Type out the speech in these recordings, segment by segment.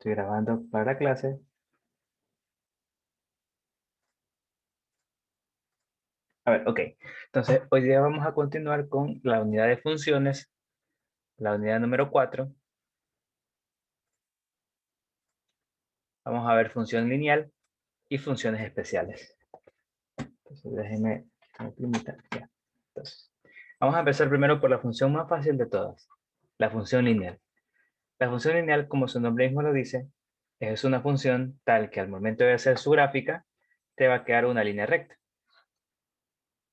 Estoy grabando para clase. A ver, ok. Entonces, hoy día vamos a continuar con la unidad de funciones, la unidad número 4. Vamos a ver función lineal y funciones especiales. Entonces, déjenme una plumita. Ya. Entonces, vamos a empezar primero por la función más fácil de todas, la función lineal. La función lineal, como su nombre mismo lo dice, es una función tal que al momento de hacer su gráfica, te va a quedar una línea recta.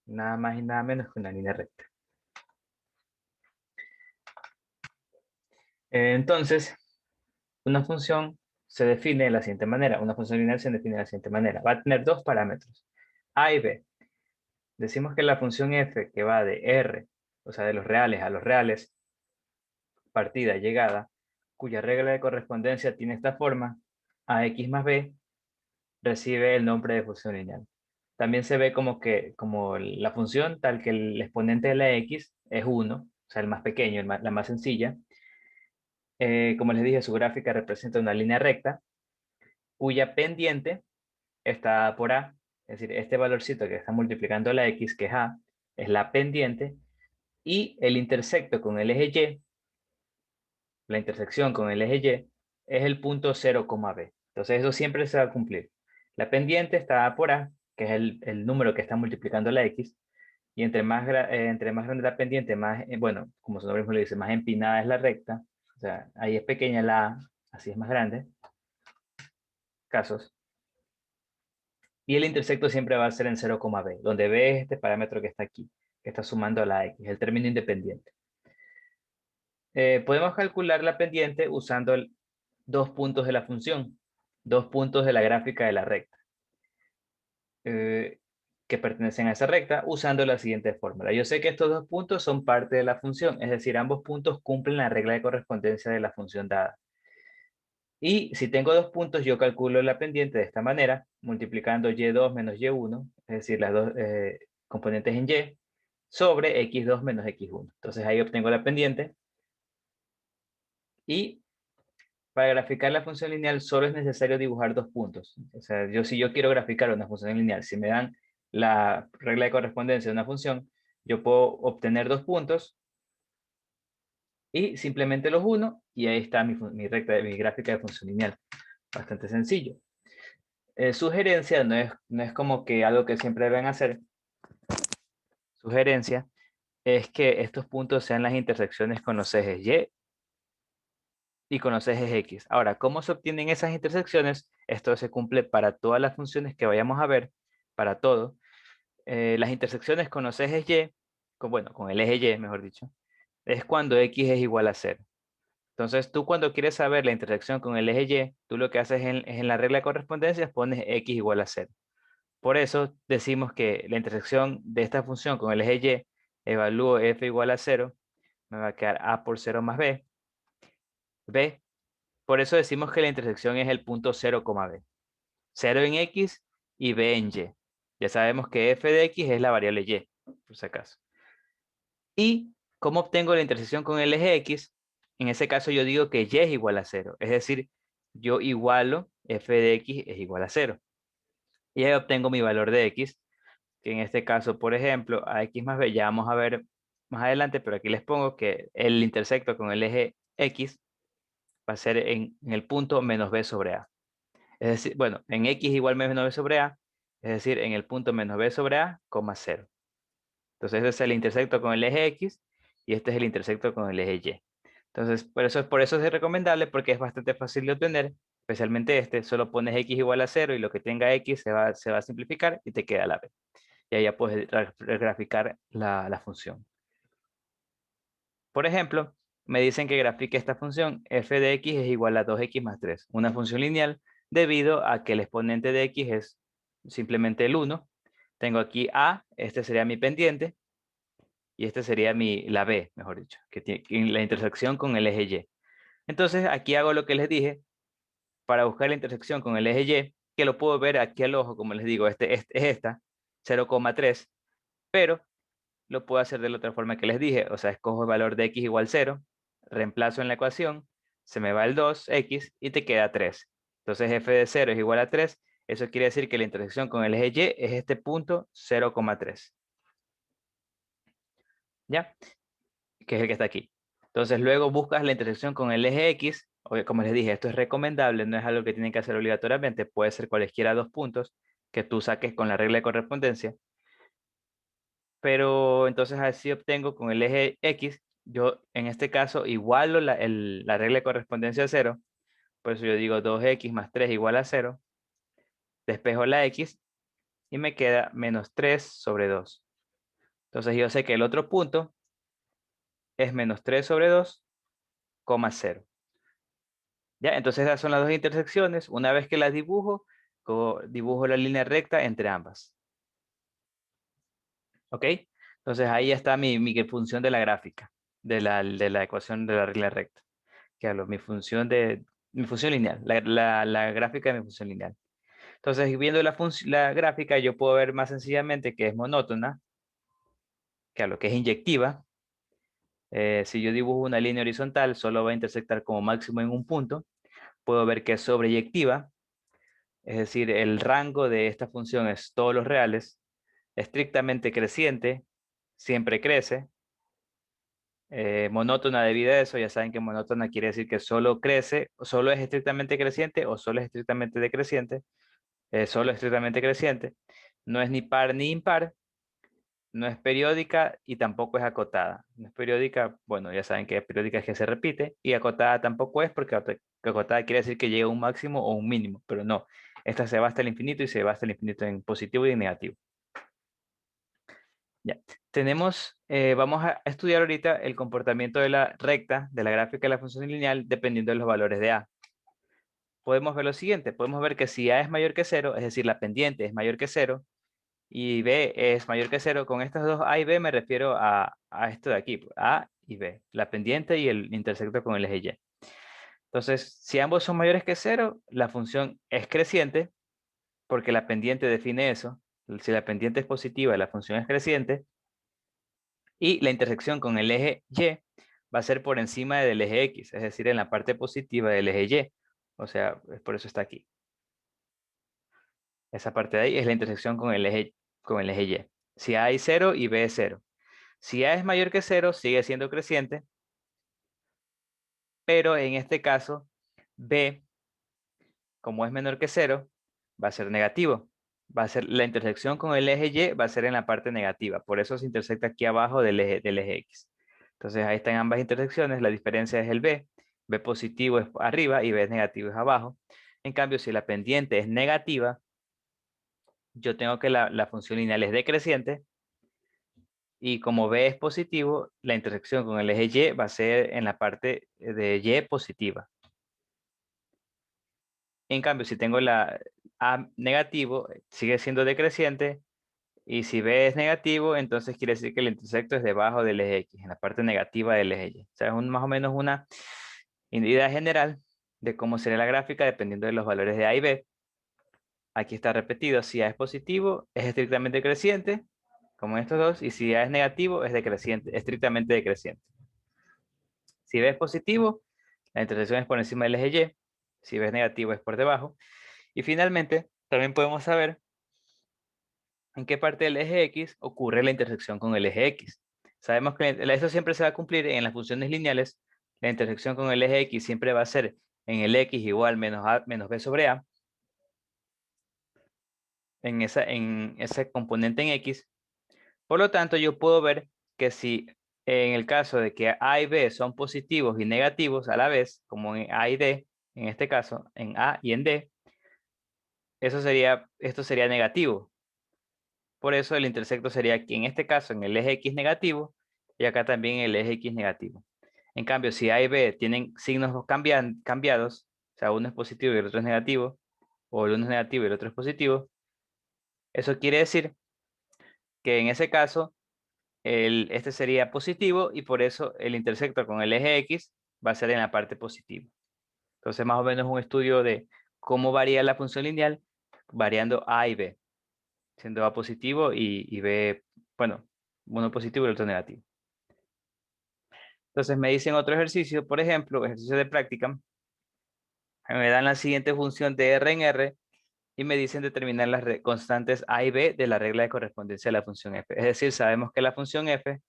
Nada más y nada menos que una línea recta. Entonces, una función se define de la siguiente manera. Una función lineal se define de la siguiente manera. Va a tener dos parámetros, a y b. Decimos que la función f, que va de r, o sea, de los reales a los reales, partida, llegada, cuya regla de correspondencia tiene esta forma, ax más b, recibe el nombre de función lineal. También se ve como la función tal que el exponente de la x es 1, o sea, el más pequeño, la más sencilla. Como les dije, su gráfica representa una línea recta, cuya pendiente está por A, es decir, este valorcito que está multiplicando la X, que es A, es la pendiente, y el intersecto con el eje Y, la intersección con el eje Y, es el punto 0, B. Entonces eso siempre se va a cumplir. La pendiente está por A, que es el número que está multiplicando la X, y entre más grande la pendiente, más, bueno, como su nombre mismo lo dice, más empinada es la recta, o sea, ahí es pequeña la A, así es más grande, casos. Y el intersecto siempre va a ser en 0, b, donde b es este parámetro que está aquí, que está sumando a la x, el término independiente. Podemos calcular la pendiente usando dos puntos de la función, dos puntos de la gráfica de la recta, que pertenecen a esa recta, usando la siguiente fórmula. Yo sé que estos dos puntos son parte de la función, es decir, ambos puntos cumplen la regla de correspondencia de la función dada. Y si tengo dos puntos, yo calculo la pendiente de esta manera, multiplicando y2 menos y1, es decir, las dos componentes en y, sobre x2 menos x1. Entonces ahí obtengo la pendiente. Y para graficar la función lineal solo es necesario dibujar dos puntos. O sea, si yo quiero graficar una función lineal, si me dan la regla de correspondencia de una función, yo puedo obtener dos puntos y simplemente los uno, y ahí está mi gráfica de función lineal. Bastante sencillo. Sugerencia no es como que algo que siempre deben hacer. Sugerencia es que estos puntos sean las intersecciones con los ejes y con los ejes X. Ahora, ¿cómo se obtienen esas intersecciones? Esto se cumple para todas las funciones que vayamos a ver, para todo. Las intersecciones con los ejes Y, con el eje Y, mejor dicho, es cuando X es igual a 0. Entonces, tú cuando quieres saber la intersección con el eje Y, tú lo que haces es en la regla de correspondencia, pones X igual a 0. Por eso decimos que la intersección de esta función con el eje Y, evalúo f igual a 0, me va a quedar a por 0 más b. B. Por eso decimos que la intersección es el punto 0, b. 0 en x y b en y. Ya sabemos que f de x es la variable y, por si acaso. ¿Y cómo obtengo la intersección con el eje x? En ese caso yo digo que y es igual a 0. Es decir, yo igualo f de x es igual a 0. Y ahí obtengo mi valor de x, que en este caso, por ejemplo, a x más b, ya vamos a ver más adelante, pero aquí les pongo que el intersecto con el eje x va a ser en el punto menos b sobre a. Es decir, bueno, en x igual menos b sobre a, es decir, en el punto menos b sobre a, 0. Entonces, este es el intersecto con el eje x y este es el intersecto con el eje y. Entonces, por eso es recomendable porque es bastante fácil de obtener, especialmente este. Solo pones x igual a 0 y lo que tenga x se va a simplificar y te queda la b. Y ahí ya puedes graficar la función. Por ejemplo, me dicen que grafique esta función f de x es igual a 2x más 3, una función lineal, debido a que el exponente de x es simplemente el 1. Tengo aquí a, este sería mi pendiente, y este sería la b, mejor dicho, que tiene la intersección con el eje y. Entonces aquí hago lo que les dije, para buscar la intersección con el eje y, que lo puedo ver aquí al ojo, como les digo, es esta, 0,3, pero lo puedo hacer de la otra forma que les dije, o sea, escojo el valor de x igual 0, reemplazo en la ecuación, se me va el 2x y te queda 3. Entonces f de 0 es igual a 3. Eso quiere decir que la intersección con el eje Y es este punto 0,3. ¿Ya? Que es el que está aquí. Entonces luego buscas la intersección con el eje X. Como les dije, esto es recomendable, no es algo que tienen que hacer obligatoriamente. Puede ser cualesquiera dos puntos que tú saques con la regla de correspondencia. Pero entonces así obtengo con el eje X, yo en este caso igualo la regla de correspondencia a 0. Por eso yo digo 2x más 3 igual a 0. Despejo la x y me queda menos 3 sobre 2. Entonces yo sé que el otro punto es menos 3 sobre 2, 0. ¿Ya? Entonces esas son las dos intersecciones. Una vez que las dibujo, dibujo la línea recta entre ambas. ¿Ok? Entonces ahí está mi función de la gráfica, de la ecuación de la regla recta. Que hablo, mi función lineal, la gráfica de mi función lineal. Entonces, viendo la gráfica, yo puedo ver más sencillamente que es monótona, que hablo, que es inyectiva. Si yo dibujo una línea horizontal, solo va a intersectar como máximo en un punto. Puedo ver que es sobreyectiva, es decir, el rango de esta función es todos los reales, estrictamente creciente, siempre crece. Monótona debido a eso, ya saben que monótona quiere decir que solo crece, solo es estrictamente creciente o solo es estrictamente decreciente, solo es estrictamente creciente, no es ni par ni impar, no es periódica y tampoco es acotada. No es periódica, bueno, ya saben que periódica es que se repite, y acotada tampoco es porque acotada quiere decir que llega a un máximo o un mínimo, pero no, esta se va hasta el infinito y se va hasta el infinito en positivo y en negativo. Ya. Vamos a estudiar ahorita el comportamiento de la recta, de la gráfica de la función lineal, dependiendo de los valores de A. Podemos ver lo siguiente, podemos ver que si A es mayor que 0, es decir, la pendiente es mayor que 0, y B es mayor que 0, con estos dos A y B me refiero a esto de aquí, pues, A y B, la pendiente y el intersecto con el eje Y. Entonces, si ambos son mayores que 0, la función es creciente, porque la pendiente define eso. Si la pendiente es positiva, la función es creciente. Y la intersección con el eje Y va a ser por encima del eje X, es decir, en la parte positiva del eje Y. O sea, por eso está aquí. Esa parte de ahí es la intersección con el eje Y. Si A es 0 y B es 0. Si A es mayor que 0, sigue siendo creciente, pero en este caso, B, como es menor que 0, va a ser negativo. Va a ser la intersección con el eje Y, va a ser en la parte negativa. Por eso se intersecta aquí abajo del eje X. Entonces ahí están ambas intersecciones. La diferencia es el B. B positivo es arriba y B negativo es abajo. En cambio, si la pendiente es negativa, yo tengo que la función lineal es decreciente. Y como B es positivo, la intersección con el eje Y va a ser en la parte de Y positiva. En cambio, si tengo la A negativo, sigue siendo decreciente. Y si B es negativo, entonces quiere decir que el intersecto es debajo del eje X, en la parte negativa del eje Y. O sea, es más o menos una idea general de cómo sería la gráfica dependiendo de los valores de A y B. Aquí está repetido, si A es positivo, es estrictamente creciente, como en estos dos, y si A es negativo, es decreciente, estrictamente decreciente. Si B es positivo, la intersección es por encima del eje Y, si B es negativo es por debajo. Y finalmente, también podemos saber en qué parte del eje X ocurre la intersección con el eje X. Sabemos que eso siempre se va a cumplir en las funciones lineales. La intersección con el eje X siempre va a ser en el X igual menos A menos B sobre A. En ese componente en X. Por lo tanto, yo puedo ver que si en el caso de que A y B son positivos y negativos a la vez, como en A y D, en este caso, en A y en D, esto sería negativo. Por eso el intersecto sería aquí, en este caso, en el eje X negativo y acá también en el eje X negativo. En cambio, si A y B tienen signos cambiados, o sea, uno es positivo y el otro es negativo, o el uno es negativo y el otro es positivo, eso quiere decir que en ese caso, este sería positivo y por eso el intersecto con el eje X va a ser en la parte positiva. Entonces, más o menos un estudio de cómo varía la función lineal variando A y B, siendo A positivo y B, bueno, uno positivo y el otro negativo. Entonces me dicen otro ejercicio, por ejemplo, ejercicio de práctica. Me dan la siguiente función de R en R y me dicen determinar las constantes A y B de la regla de correspondencia de la función f. Es decir, sabemos que la función f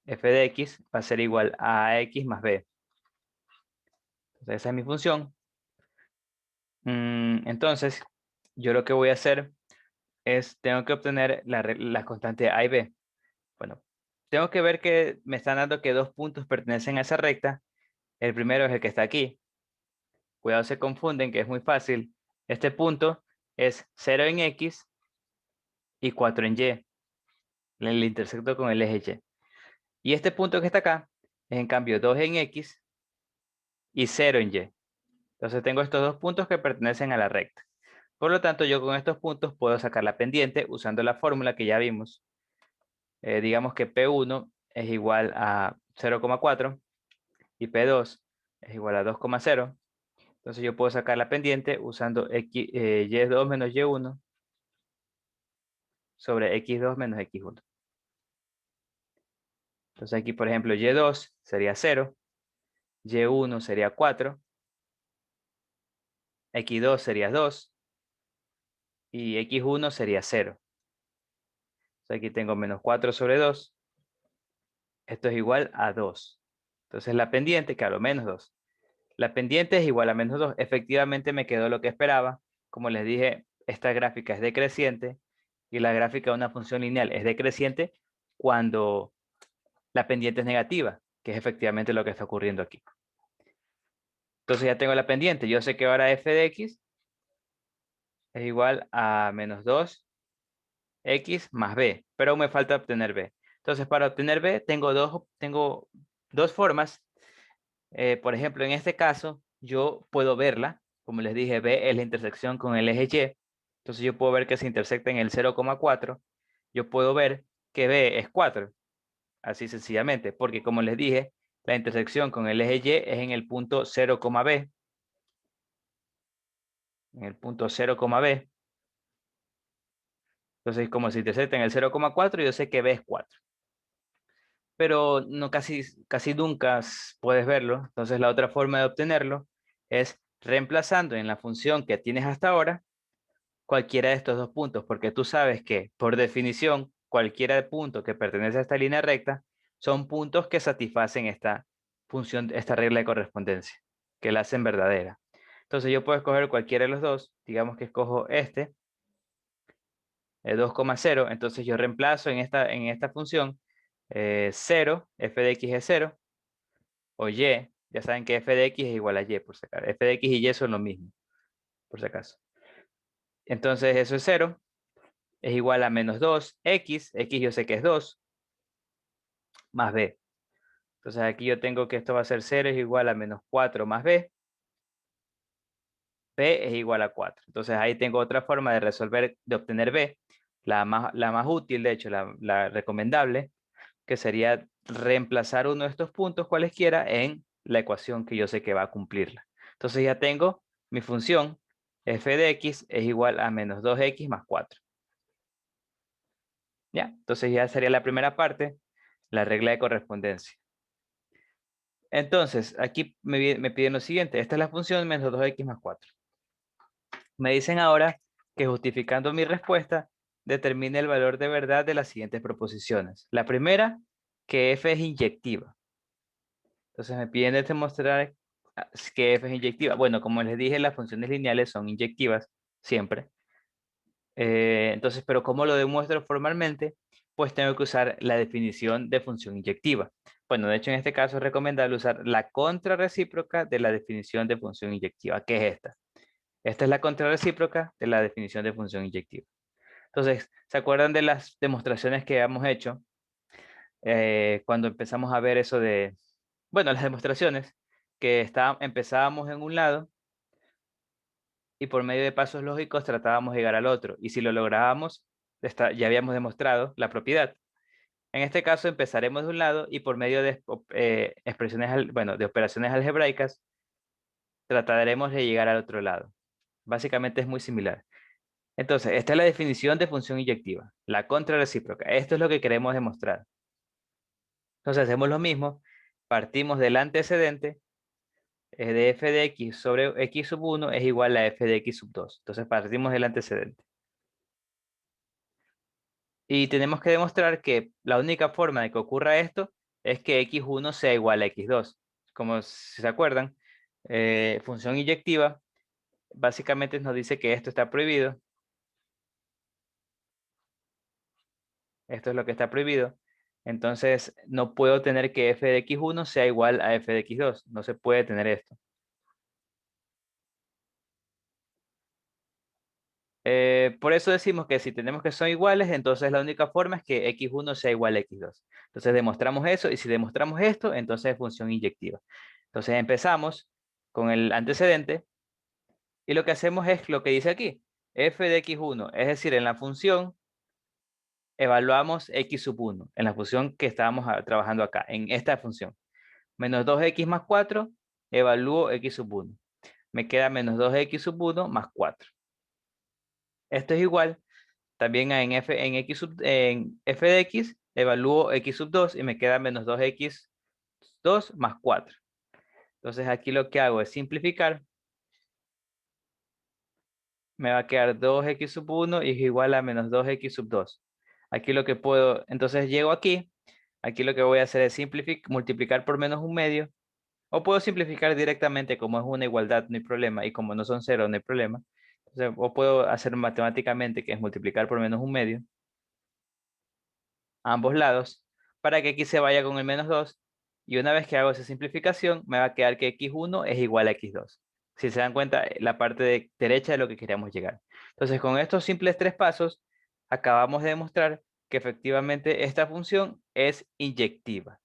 de x, va a ser igual a x más b. Entonces esa es mi función. Entonces, yo lo que voy a hacer es, tengo que obtener la constante A y B. Bueno, tengo que ver que me están dando que dos puntos pertenecen a esa recta. El primero es el que está aquí. Cuidado, se confunden, que es muy fácil. Este punto es 0 en X y 4 en Y. El intersecto con el eje Y. Y este punto que está acá es en cambio 2 en X y 0 en Y. Entonces tengo estos dos puntos que pertenecen a la recta. Por lo tanto, yo con estos puntos puedo sacar la pendiente usando la fórmula que ya vimos. Digamos que P1 es igual a 0,4 y P2 es igual a 2,0. Entonces yo puedo sacar la pendiente usando Y2 menos Y1 sobre X2 menos X1. Entonces aquí, por ejemplo, Y2 sería 0, Y1 sería 4, X2 sería 2 y X1 sería 0. Entonces aquí tengo menos 4 sobre 2. Esto es igual a 2. Entonces la pendiente, claro, menos 2. La pendiente es igual a menos 2. Efectivamente me quedó lo que esperaba. Como les dije, esta gráfica es decreciente y la gráfica de una función lineal es decreciente cuando la pendiente es negativa, que es efectivamente lo que está ocurriendo aquí. Entonces ya tengo la pendiente. Yo sé que ahora f de x es igual a menos 2x más b, pero aún me falta obtener b. Entonces para obtener b tengo dos formas. Por ejemplo, en este caso, yo puedo verla. Como les dije, B es la intersección con el eje Y. Entonces yo puedo ver que se intersecta en el 0,4. Yo puedo ver que B es 4. Así sencillamente. Porque como les dije, la intersección con el eje Y es en el punto 0,B. En el punto 0,B. Entonces como se intersecta en el 0,4, yo sé que B es 4. Pero no casi nunca puedes verlo. Entonces la otra forma de obtenerlo es reemplazando en la función que tienes hasta ahora cualquiera de estos dos puntos, porque tú sabes que por definición cualquiera de punto que pertenece a esta línea recta son puntos que satisfacen esta función, esta regla de correspondencia, que la hacen verdadera. Entonces yo puedo escoger cualquiera de los dos. Digamos que escojo este, 2,0. Entonces yo reemplazo en esta función 0, f de x es 0, o y, ya saben que f de x es igual a y, por si acaso. F de x y y son lo mismo, por si acaso. Entonces eso es 0, es igual a menos 2x, x yo sé que es 2, más b. Entonces aquí yo tengo que esto va a ser 0 es igual a menos 4 más b, b es igual a 4. Entonces ahí tengo otra forma de resolver, de obtener b, la más útil, de hecho, la recomendable, que sería reemplazar uno de estos puntos cualesquiera en la ecuación que yo sé que va a cumplirla. Entonces ya tengo mi función f de x es igual a menos 2x más 4. ¿Ya? Entonces ya sería la primera parte, la regla de correspondencia. Entonces, aquí me piden lo siguiente. Esta es la función menos 2x más 4. Me dicen ahora que justificando mi respuesta, determine el valor de verdad de las siguientes proposiciones. La primera, que f es inyectiva. Entonces me piden demostrar que f es inyectiva. Bueno, como les dije, las funciones lineales son inyectivas siempre. Entonces, pero ¿cómo lo demuestro formalmente? Pues tengo que usar la definición de función inyectiva. Bueno, de hecho en este caso es recomendable usar la contrarrecíproca de la definición de función inyectiva, que es esta. Esta es la contrarrecíproca de la definición de función inyectiva. Entonces, ¿se acuerdan de las demostraciones que hemos hecho cuando empezamos a ver eso de, bueno, las demostraciones que empezábamos en un lado y por medio de pasos lógicos tratábamos de llegar al otro. Y si lo lográbamos, ya habíamos demostrado la propiedad. En este caso empezaremos de un lado y por medio de expresiones, bueno, de operaciones algebraicas, trataremos de llegar al otro lado. Básicamente es muy similar. Entonces, esta es la definición de función inyectiva, la contrarrecíproca. Esto es lo que queremos demostrar. Entonces hacemos lo mismo, Partimos del antecedente de f de x sobre x sub 1 es igual a f de x sub 2. Entonces partimos del antecedente. Y tenemos que demostrar que la única forma de que ocurra esto es que x1 sea igual a x2. Como si se acuerdan, función inyectiva básicamente nos dice que esto está prohibido. Esto es lo que está prohibido. Entonces no puedo tener que f de x1 sea igual a f de x2. No se puede tener esto. Por eso decimos que si tenemos que son iguales, entonces la única forma es que x1 sea igual a x2. Entonces demostramos eso, y si demostramos esto, entonces es función inyectiva. Entonces empezamos con el antecedente, y lo que hacemos es lo que dice aquí, f de x1, es decir, en la función evaluamos x sub 1, en la función que estábamos trabajando acá, en esta función. Menos 2x más 4, evalúo x sub 1. Me queda menos 2x sub 1 más 4. Esto es igual. También en f de x, evalúo x sub 2 y me queda menos 2x 2 más 4. Entonces aquí lo que hago es simplificar. Me va a quedar 2x sub 1 y es igual a menos 2x sub 2. Aquí lo que puedo, entonces llego aquí. Aquí lo que voy a hacer es multiplicar por menos un medio. O puedo simplificar directamente, como es una igualdad, no hay problema. Y como no son cero, no hay problema. Entonces, o puedo hacer matemáticamente, que es multiplicar por menos un medio a ambos lados, para que x se vaya con el menos 2, y una vez que hago esa simplificación, me va a quedar que x1 es igual a x2. Si se dan cuenta, la parte derecha de lo que queríamos llegar. Entonces, con estos simples tres pasos, acabamos de demostrar que efectivamente esta función es inyectiva.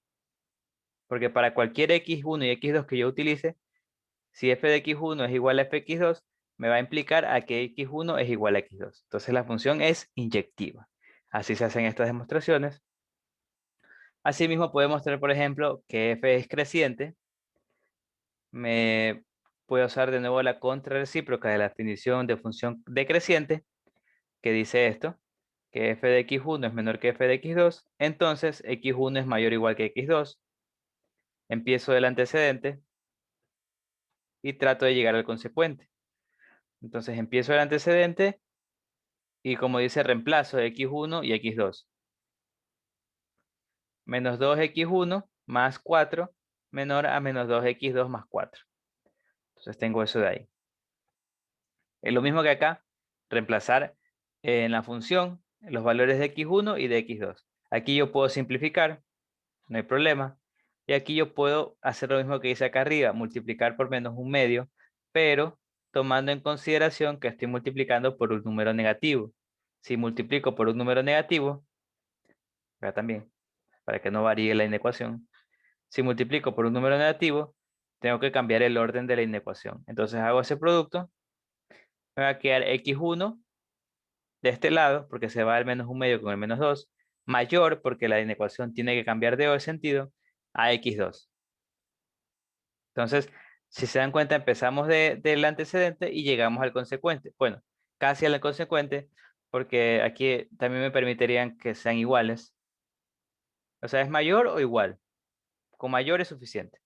Porque para cualquier x1 y x2 que yo utilice, si f de x1 es igual a f de x2, me va a implicar a que x1 es igual a x2. Entonces, la función es inyectiva. Así se hacen estas demostraciones. Asimismo, puedo mostrar, por ejemplo, que f es creciente. Me puedo usar de nuevo la contrarrecíproca de la definición de función decreciente, que dice esto, que f de x1 es menor que f de x2, entonces x1 es mayor o igual que x2. Empiezo del antecedente y trato de llegar al consecuente. Entonces empiezo del antecedente y, como dice, reemplazo x1 y x2. Menos 2x1 más 4 menor a menos 2x2 más 4. Entonces tengo eso de ahí. Es lo mismo que acá, reemplazar en la función los valores de x1 y de x2. Aquí yo puedo simplificar, no hay problema. Y aquí yo puedo hacer lo mismo que hice acá arriba, multiplicar por menos un medio, pero tomando en consideración que estoy multiplicando por un número negativo. Si multiplico por un número negativo, acá también, para que no varíe la inecuación. Si multiplico por un número negativo, tengo que cambiar el orden de la inecuación. Entonces hago ese producto, me va a quedar x1 de este lado, porque se va al menos un medio con el menos 2, mayor, porque la inecuación tiene que cambiar de sentido, a x2. Entonces, si se dan cuenta, empezamos del antecedente y llegamos al consecuente. Bueno, casi al consecuente, porque aquí también me permitirían que sean iguales. O sea, ¿es mayor o igual? Con mayor es suficiente.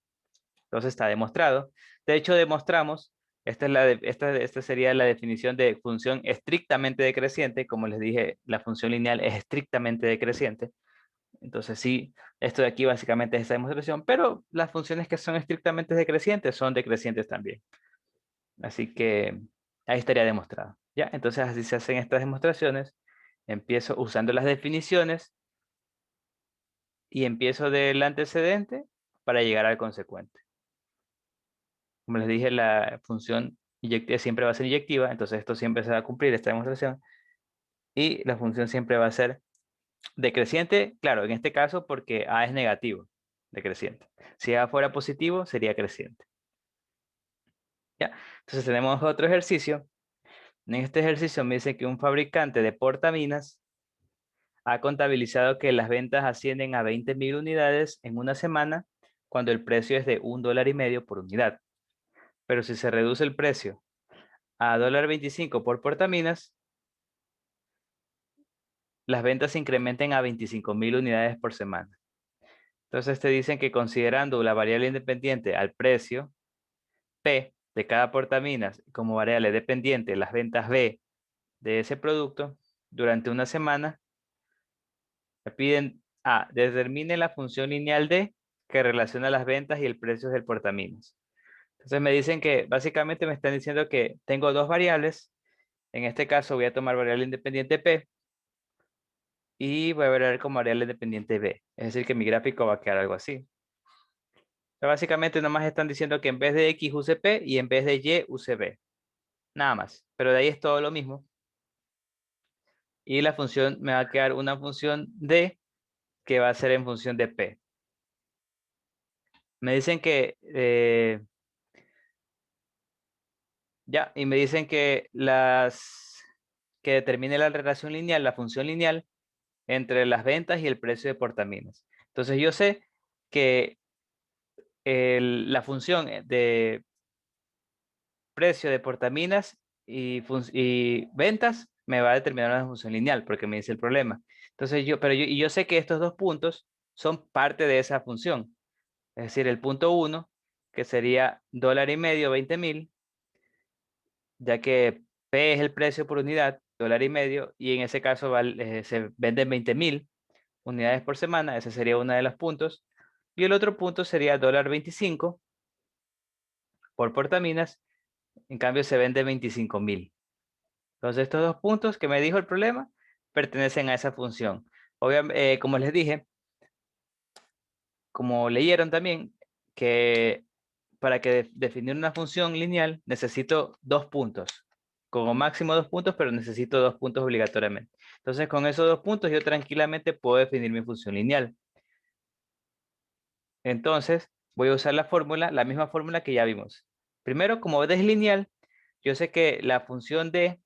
Entonces está demostrado. De hecho, demostramos, esta sería la definición de función estrictamente decreciente. Como les dije, la función lineal es estrictamente decreciente. Entonces sí, esto de aquí básicamente es esta demostración, pero las funciones que son estrictamente decrecientes son decrecientes también. Así que ahí estaría demostrado. ¿Ya? Entonces así se hacen estas demostraciones. Empiezo usando las definiciones y empiezo del antecedente para llegar al consecuente. Como les dije, la función inyectiva siempre va a ser inyectiva, entonces esto siempre se va a cumplir, esta demostración, y la función siempre va a ser decreciente, claro, en este caso porque a es negativo, decreciente. Si a fuera positivo, sería creciente. ¿Ya? Entonces tenemos otro ejercicio. En este ejercicio me dice que un fabricante de portaminas ha contabilizado que las ventas ascienden a 20.000 unidades en una semana cuando el precio es de $1,50 por unidad. Pero si se reduce el precio a $1.25 por portaminas, las ventas se incrementen a 25.000 unidades por semana. Entonces te dicen que considerando la variable independiente al precio P de cada portaminas como variable dependiente las ventas B de ese producto durante una semana, me piden A, determine la función lineal D que relaciona las ventas y el precio del portaminas. Entonces me dicen que básicamente me están diciendo que tengo dos variables. En este caso voy a tomar variable independiente P y voy a ver como variable independiente B. Es decir, que mi gráfico va a quedar algo así. Pero básicamente nomás están diciendo que en vez de X use P y en vez de Y use B. Nada más. Pero de ahí es todo lo mismo. Y la función me va a quedar una función D que va a ser en función de P. Me dicen que ya, y me dicen que que determine la relación lineal, la función lineal entre las ventas y el precio de portaminas. Entonces yo sé que la función de precio de portaminas y ventas me va a determinar una función lineal porque me dice el problema. Entonces yo sé que estos dos puntos son parte de esa función. Es decir, el punto 1, que sería $1.50, 20.000, ya que P es el precio por unidad, $1.50, y en ese caso se venden 20.000 unidades por semana. Ese sería uno de los puntos. Y el otro punto sería $1.25 por portaminas. En cambio, se vende 25.000. Entonces, estos dos puntos que me dijo el problema pertenecen a esa función. Obviamente, como les dije, como leyeron también, que para que definir una función lineal necesito dos puntos. Como máximo dos puntos, pero necesito dos puntos obligatoriamente. Entonces, con esos dos puntos yo tranquilamente puedo definir mi función lineal. Entonces, voy a usar la misma fórmula que ya vimos. Primero, como D es lineal, yo sé que la función D,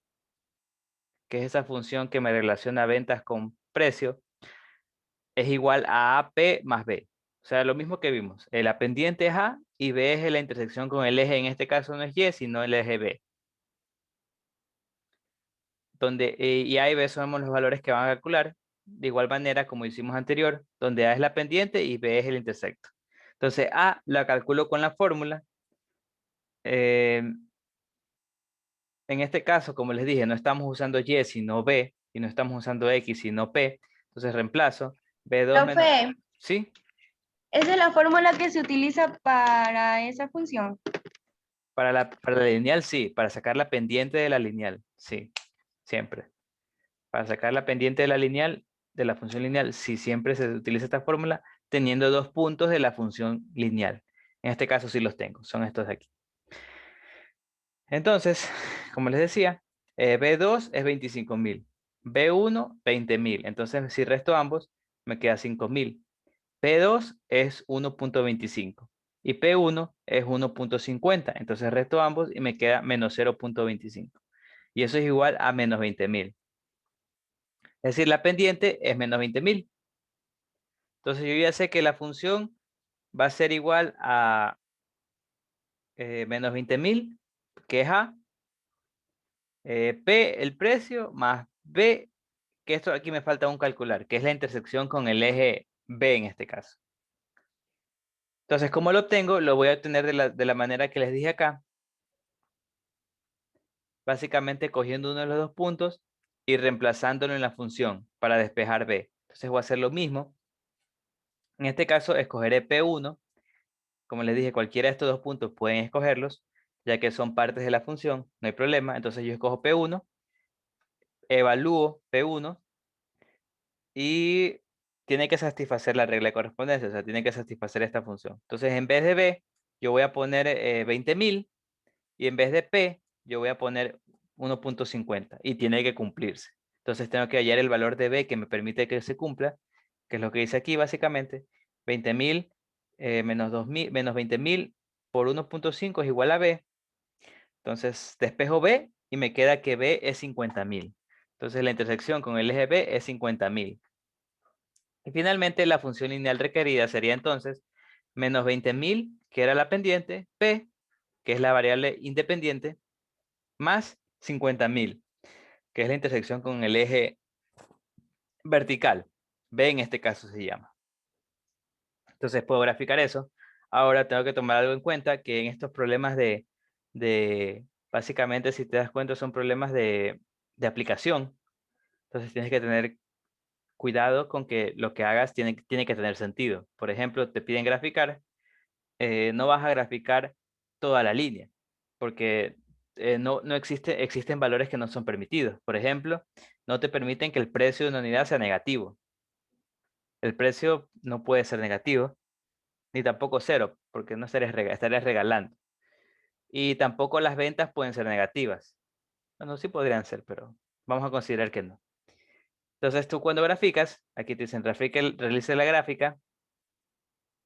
que es esa función que me relaciona ventas con precio, es igual a AP más B. O sea, lo mismo que vimos. La pendiente es A y B es la intersección con el eje. En este caso no es Y, sino el eje B. Donde y A y B son los valores que van a calcular. De igual manera, como hicimos anterior, donde A es la pendiente y B es el intersecto. Entonces, A la calculo con la fórmula. Eh, en este caso, como les dije, no estamos usando Y sino B, y no estamos usando X sino P. Entonces reemplazo B2 menos... Profe, ¿Sí? esa es la fórmula que se utiliza para esa función. Para la lineal, sí. Para sacar la pendiente de la lineal, sí. Siempre. Para sacar la pendiente de la lineal, de la función lineal, sí, siempre se utiliza esta fórmula teniendo dos puntos de la función lineal. En este caso sí los tengo, son estos de aquí. Entonces, como les decía, B2 es 25.000, B1 20.000. Entonces, si resto ambos, me queda 5.000. P2 es 1.25 y P1 es 1.50. Entonces, resto ambos y me queda menos 0.25. Y eso es igual a menos 20.000. Es decir, la pendiente es menos 20.000. Entonces, yo ya sé que la función va a ser igual a menos 20.000, que es A, P, el precio, más B, que esto aquí me falta un calcular, que es la intersección con el eje B en este caso. Entonces, ¿cómo lo obtengo? Lo voy a obtener de la manera que les dije acá. Básicamente cogiendo uno de los dos puntos y reemplazándolo en la función para despejar B. Entonces voy a hacer lo mismo. En este caso, escogeré P1. Como les dije, cualquiera de estos dos puntos pueden escogerlos, ya que son partes de la función, no hay problema. Entonces yo escojo P1, evalúo P1 y tiene que satisfacer la regla de correspondencia, o sea, tiene que satisfacer esta función. Entonces, en vez de B, yo voy a poner 20.000 y en vez de P, yo voy a poner 1.50 y tiene que cumplirse. Entonces, tengo que hallar el valor de B que me permite que se cumpla, que es lo que dice aquí básicamente. 20.000 menos 2.000, menos 20.000 por 1.5 es igual a B. Entonces, despejo B y me queda que B es 50.000. Entonces, la intersección con el eje B es 50.000. Y finalmente la función lineal requerida sería entonces menos 20.000, que era la pendiente, P, que es la variable independiente, más 50.000, que es la intersección con el eje vertical. B en este caso se llama. Entonces puedo graficar eso. Ahora tengo que tomar algo en cuenta, que en estos problemas básicamente, si te das cuenta, son problemas de aplicación. Entonces tienes que tener cuidado con que lo que hagas tiene que tener sentido. Por ejemplo, te piden graficar, no vas a graficar toda la línea, porque no existen valores que no son permitidos. Por ejemplo, no te permiten que el precio de una unidad sea negativo. El precio no puede ser negativo, ni tampoco cero, porque no estarías regalando. Y tampoco las ventas pueden ser negativas. Bueno, sí podrían ser, pero vamos a considerar que no. Entonces tú cuando graficas, aquí te dicen realice la gráfica,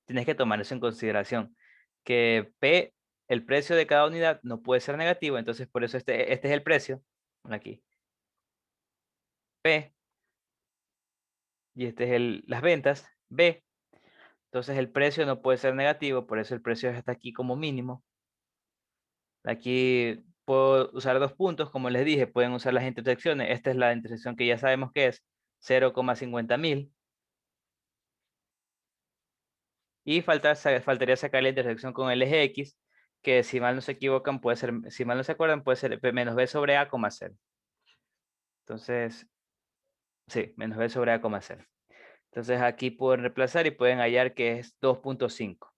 tienes que tomar eso en consideración, que P, el precio de cada unidad no puede ser negativo, entonces por eso este es el precio, aquí, P, y este es las ventas, B, entonces el precio no puede ser negativo, por eso el precio está aquí como mínimo. Aquí puedo usar dos puntos, como les dije, pueden usar las intersecciones. Esta es la intersección que ya sabemos que es 0,50.000. Y faltaría sacar la intersección con el eje X, que si mal no se equivocan, puede ser, si mal no se acuerdan, puede ser P menos B sobre A, 0. Entonces, sí, menos B sobre A, 0. Entonces aquí pueden reemplazar y pueden hallar que es 2.5,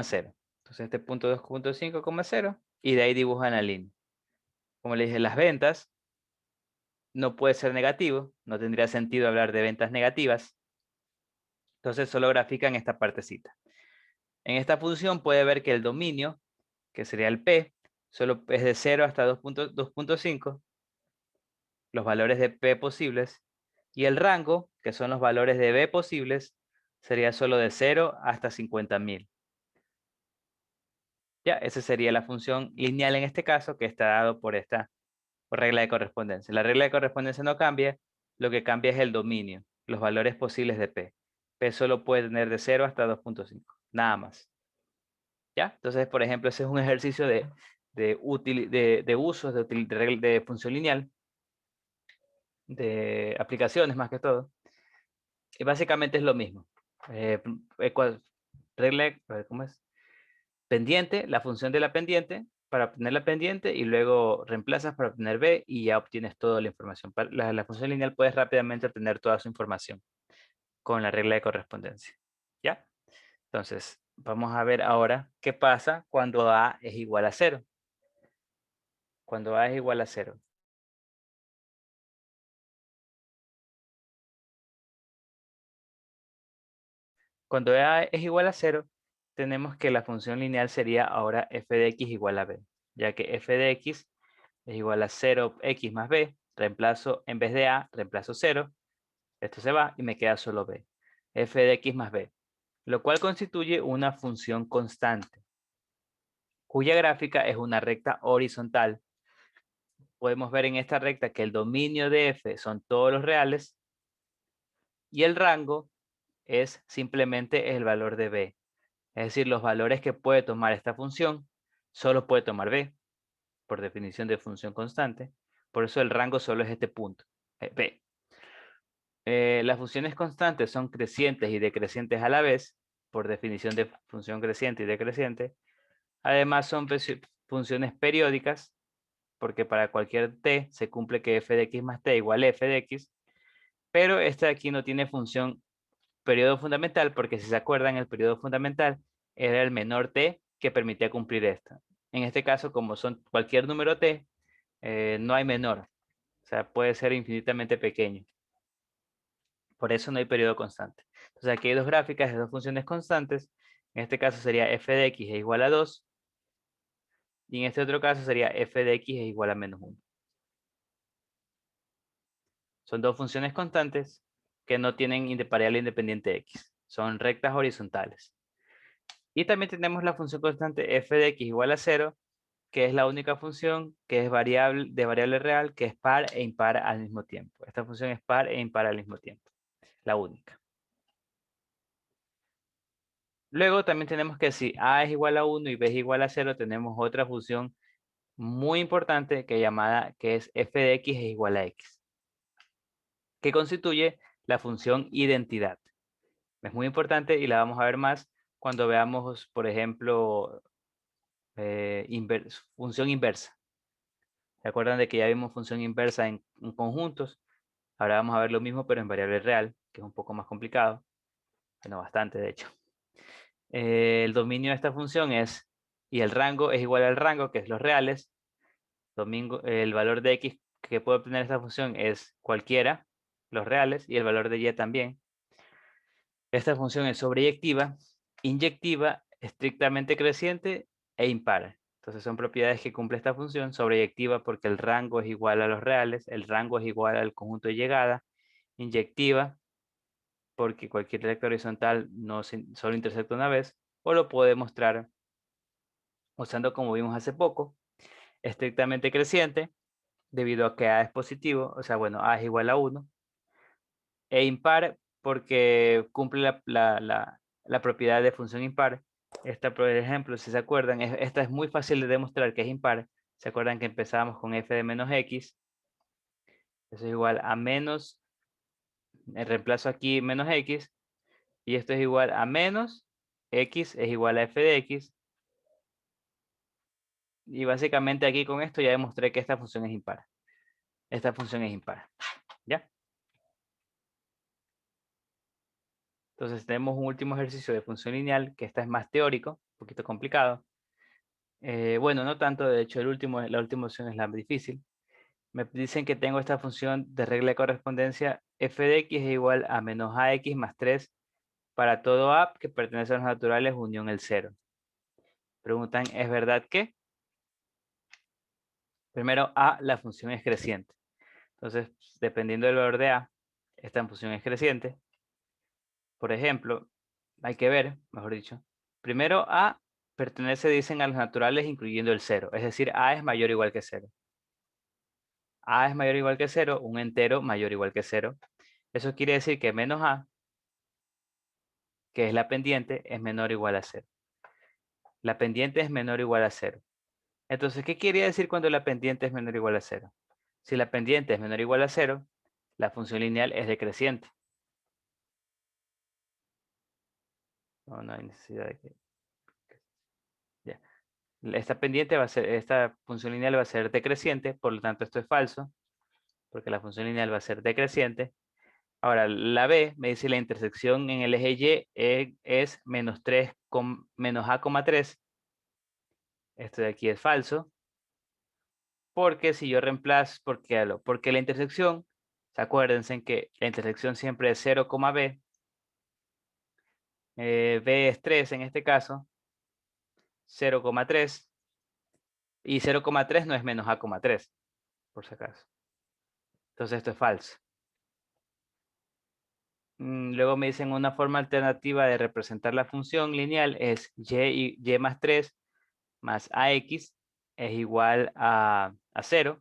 0. Entonces este punto 2.5, 0, y de ahí dibujan la línea. Como les dije, las ventas no puede ser negativo, no tendría sentido hablar de ventas negativas. Entonces solo grafican esta partecita. En esta función puede ver que el dominio, que sería el P, solo es de 0 hasta 2.5, los valores de P posibles, y el rango, que son los valores de B posibles, sería solo de 0 hasta 50.000. Ya, esa sería la función lineal en este caso, que está dado por esta regla de correspondencia. La regla de correspondencia no cambia, lo que cambia es el dominio, los valores posibles de P. P solo puede tener de 0 hasta 2.5, nada más. ¿Ya? Entonces, por ejemplo, ese es un ejercicio de usos de función lineal, de aplicaciones más que todo. Y básicamente es lo mismo. Regla, ¿cómo es? Pendiente, la función de la pendiente para obtener la pendiente y luego reemplazas para obtener B y ya obtienes toda la información. La función lineal puedes rápidamente obtener toda su información con la regla de correspondencia. ¿Ya? Entonces, vamos a ver ahora qué pasa cuando A es igual a 0. Cuando A es igual a 0. Cuando A es igual a 0, tenemos que la función lineal sería ahora f de x igual a b, ya que f de x es igual a 0x más b, reemplazo en vez de A, reemplazo 0, esto se va y me queda solo b, f de x más b, lo cual constituye una función constante, cuya gráfica es una recta horizontal. Podemos ver en esta recta que el dominio de f son todos los reales y el rango es simplemente el valor de b. Es decir, los valores que puede tomar esta función solo puede tomar b, por definición de función constante. Por eso el rango solo es este punto, b. Las funciones constantes son crecientes y decrecientes a la vez, por definición de función creciente y decreciente. Además son funciones periódicas, porque para cualquier t se cumple que f de x más t igual a f de x, pero este de aquí no tiene función periodo fundamental, porque si se acuerdan, el periodo fundamental era el menor t que permitía cumplir esta. En este caso, como son cualquier número t, no hay menor. O sea, puede ser infinitamente pequeño. Por eso no hay periodo constante. Entonces aquí hay dos gráficas de dos funciones constantes. En este caso sería f de x es igual a 2. Y en este otro caso sería f de x es igual a menos 1. Son dos funciones constantes que no tienen variable independiente x. Son rectas horizontales. Y también tenemos la función constante f de x igual a 0, que es la única función que es de variable real, que es par e impar al mismo tiempo. Esta función es par e impar al mismo tiempo. La única. Luego también tenemos que si a es igual a 1 y b es igual a 0, tenemos otra función muy importante que es f de x es igual a x, que constituye la función identidad. Es muy importante y la vamos a ver más cuando veamos, por ejemplo, función inversa. ¿Se acuerdan de que ya vimos función inversa en conjuntos? Ahora vamos a ver lo mismo, pero en variable real, que es un poco más complicado. Bueno, bastante, de hecho. El dominio de esta función es, y el rango es igual al rango, que es los reales. El valor de x que puede obtener esta función es cualquiera, los reales, y el valor de y también. Esta función es sobreyectiva, inyectiva, estrictamente creciente e impar. Entonces son propiedades que cumple esta función, sobreyectiva porque el rango es igual a los reales, el rango es igual al conjunto de llegada, inyectiva porque cualquier recta horizontal no solo intersecta una vez, o lo puedo demostrar usando como vimos hace poco, estrictamente creciente, debido a que A es positivo, o sea, bueno, A es igual a 1, e impar porque cumple la propiedad de función impar. Esta, por ejemplo, si se acuerdan, esta es muy fácil de demostrar que es impar. ¿Se acuerdan que empezábamos con f de menos x? Eso es igual a menos, reemplazo aquí menos x, y esto es igual a menos x es igual a f de x. Y básicamente aquí con esto ya demostré que esta función es impar. Esta función es impar. ¿Ya? Entonces tenemos un último ejercicio de función lineal, que esta es más teórico, un poquito complicado. Bueno, no tanto, de hecho la última opción es la difícil. Me dicen que tengo esta función de regla de correspondencia f de x es igual a menos ax más 3 para todo a que pertenece a los naturales unión el 0. Preguntan, ¿es verdad que? Primero, a, la función es creciente. Entonces, dependiendo del valor de a, esta función es creciente. Por ejemplo, hay que ver, mejor dicho. Primero, a pertenece, dicen, a los naturales incluyendo el 0. Es decir, a es mayor o igual que 0. A es mayor o igual que 0, un entero mayor o igual que 0. Eso quiere decir que menos a, que es la pendiente, es menor o igual a 0. La pendiente es menor o igual a 0. Entonces, ¿qué quiere decir cuando la pendiente es menor o igual a 0? Si la pendiente es menor o igual a 0, la función lineal es decreciente. No hay necesidad de que... Ya. Esta función lineal va a ser decreciente, por lo tanto esto es falso, porque la función lineal va a ser decreciente. Ahora, la B me dice la intersección en el eje Y es menos 3 con menos A,3. Esto de aquí es falso, porque si yo reemplazo, porque la intersección, acuérdense en que la intersección siempre es 0, B, B es 3 en este caso, 0,3, y 0,3 no es menos A,3, por si acaso. Entonces esto es falso. Luego me dicen una forma alternativa de representar la función lineal es y más 3 más ax es igual a 0.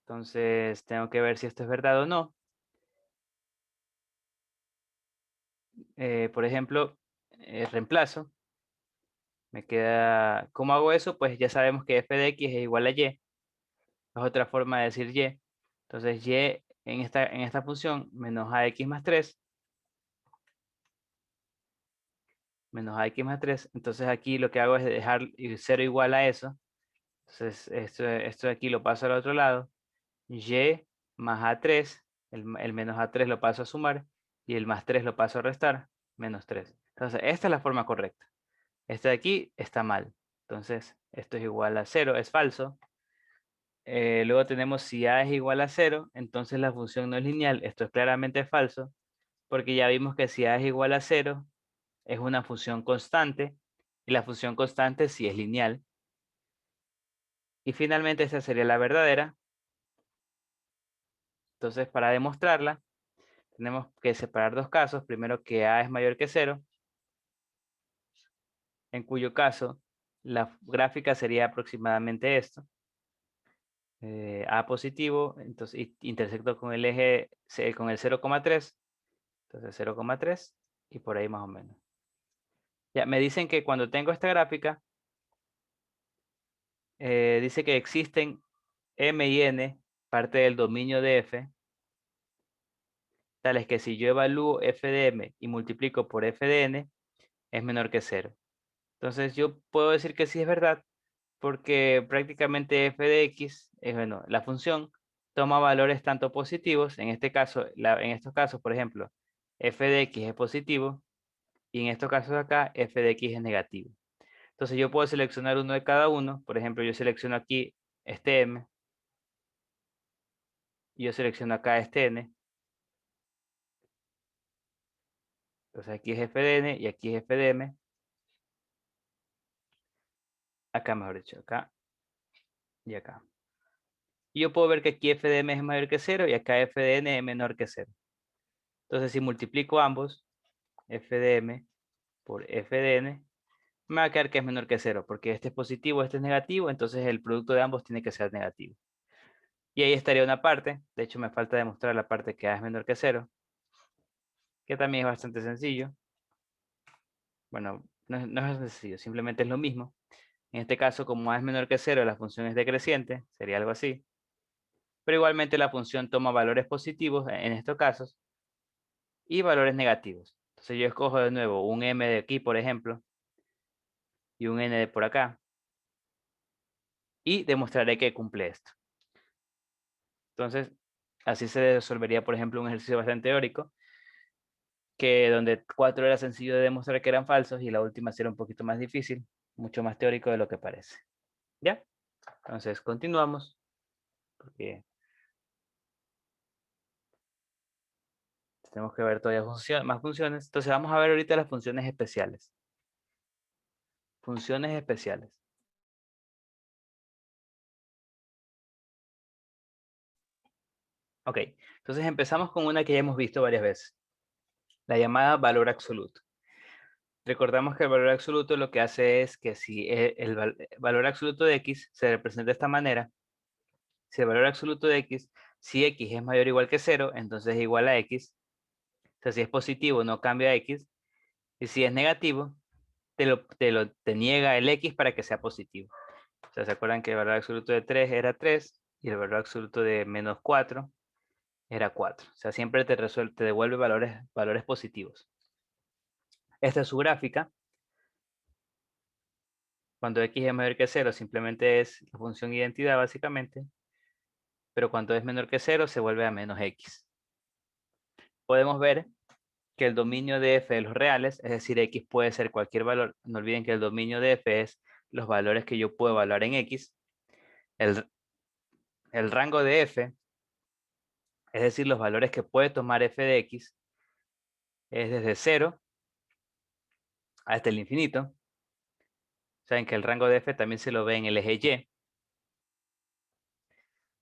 Entonces tengo que ver si esto es verdad o no. Por ejemplo, reemplazo. Me queda, ¿cómo hago eso? Pues ya sabemos que f de x es igual a y. Es otra forma de decir y. Entonces y en esta función menos ax más 3 menos ax más 3. Entonces aquí lo que hago es dejar 0 igual a eso. Entonces esto de aquí lo paso al otro lado. Y más A3, el menos A3 lo paso a sumar y el más 3 lo paso a restar, menos 3. Entonces esta es la forma correcta. Esta de aquí está mal. Entonces esto es igual a 0, es falso. Luego tenemos si A es igual a 0, entonces la función no es lineal. Esto es claramente falso, porque ya vimos que si A es igual a 0, es una función constante, y la función constante sí es lineal. Y finalmente esta sería la verdadera. Entonces, para demostrarla, tenemos que separar dos casos. Primero, que A es mayor que 0, en cuyo caso la gráfica sería aproximadamente esto. A positivo, entonces intersecto con el eje, con el 0,3, entonces 0,3 y por ahí más o menos. Ya, me dicen que cuando tengo esta gráfica, dice que existen M y N, parte del dominio de F, tales que si yo evalúo f de m y multiplico por f de n, es menor que 0. Entonces yo puedo decir que sí es verdad, porque prácticamente f de x, bueno, la función toma valores tanto positivos, en este caso, en estos casos, por ejemplo, f de x es positivo, y en estos casos acá, f de x es negativo. Entonces yo puedo seleccionar uno de cada uno. Por ejemplo, yo selecciono aquí este m, y yo selecciono acá este n. Entonces aquí es f de n y aquí es f de m. Acá, mejor dicho, acá y acá. Y yo puedo ver que aquí f de m es mayor que 0 y acá f de n es menor que 0. Entonces si multiplico ambos, f de m por f de n, me va a quedar que es menor que 0, porque este es positivo, este es negativo, entonces el producto de ambos tiene que ser negativo. Y ahí estaría una parte, de hecho me falta demostrar la parte que A es menor que 0, que también es bastante sencillo. Bueno, no es sencillo, simplemente es lo mismo. En este caso, como A es menor que 0, la función es decreciente, sería algo así. Pero igualmente la función toma valores positivos en estos casos y valores negativos. Entonces yo escojo de nuevo un m de aquí, por ejemplo, y un n de por acá, y demostraré que cumple esto. Entonces, así se resolvería, por ejemplo, un ejercicio bastante teórico, que donde 4 era sencillo de demostrar que eran falsos y la última sí era un poquito más difícil, mucho más teórico de lo que parece. ¿Ya? Entonces, continuamos, porque tenemos que ver todavía más funciones. Entonces, vamos a ver ahorita las funciones especiales. Funciones especiales. Ok, entonces empezamos con una que ya hemos visto varias veces, la llamada valor absoluto. Recordamos que el valor absoluto lo que hace es que si valor absoluto de x se representa de esta manera, si el valor absoluto de x, si x es mayor o igual que 0, entonces es igual a x. O sea, si es positivo no cambia x, y si es negativo, te niega el x para que sea positivo. O sea, ¿se acuerdan que el valor absoluto de 3 era 3 y el valor absoluto de menos 4 era 4? O sea, siempre te devuelve valores positivos. Esta es su gráfica. Cuando x es mayor que 0, simplemente es la función identidad, básicamente. Pero cuando es menor que 0, se vuelve a menos x. Podemos ver que el dominio de f de los reales, es decir, x puede ser cualquier valor. No olviden que el dominio de f es los valores que yo puedo evaluar en x. El rango de f, es decir, los valores que puede tomar f de x, es desde 0 hasta el infinito. Saben que el rango de f también se lo ve en el eje y.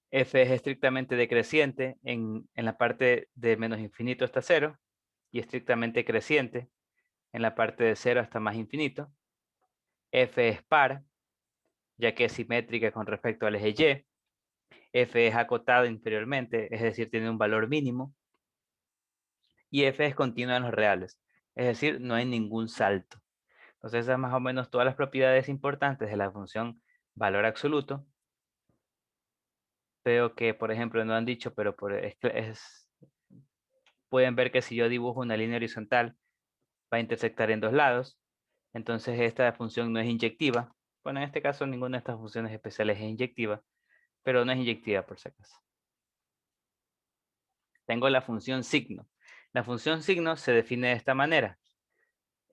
F es estrictamente decreciente en la parte de menos infinito hasta 0 y estrictamente creciente en la parte de 0 hasta más infinito. F es par, ya que es simétrica con respecto al eje y. F es acotado inferiormente, es decir, tiene un valor mínimo. Y F es continua en los reales, es decir, no hay ningún salto. Entonces, esas más o menos todas las propiedades importantes de la función valor absoluto. Veo que, por ejemplo, no han dicho, pero pueden ver que si yo dibujo una línea horizontal, va a intersectar en dos lados. Entonces, esta función no es inyectiva. Bueno, en este caso, ninguna de estas funciones especiales es inyectiva, pero no es inyectiva por si acaso. Tengo la función signo. La función signo se define de esta manera.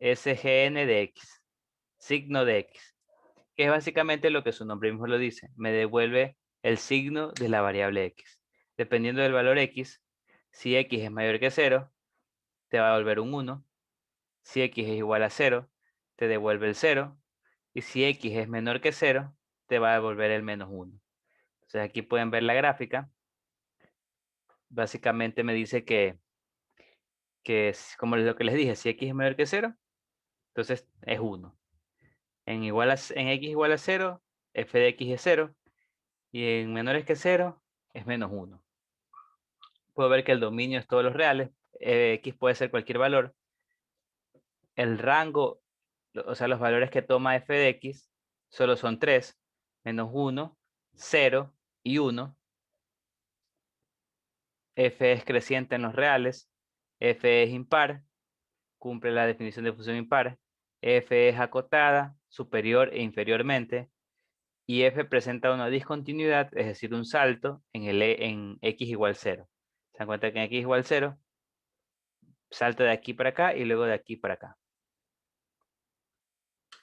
SGN de x, signo de x, que es básicamente lo que su nombre mismo lo dice. Me devuelve el signo de la variable x. Dependiendo del valor x, si x es mayor que 0, te va a devolver un 1. Si x es igual a 0, te devuelve el 0. Y si x es menor que 0, te va a devolver el menos 1. Entonces aquí pueden ver la gráfica. Básicamente me dice que como lo que les dije, si x es mayor que 0, entonces es 1. En x igual a 0, f de x es 0. Y en menores que 0, es menos 1. Puedo ver que el dominio es todos los reales. X puede ser cualquier valor. El rango, o sea, los valores que toma f de x, solo son 3, menos 1, 0 y 1. F es creciente en los reales, f es impar, cumple la definición de función impar, f es acotada, superior e inferiormente, y f presenta una discontinuidad, es decir, un salto en x igual 0. ¿Se dan cuenta que en x igual 0 salta de aquí para acá y luego de aquí para acá?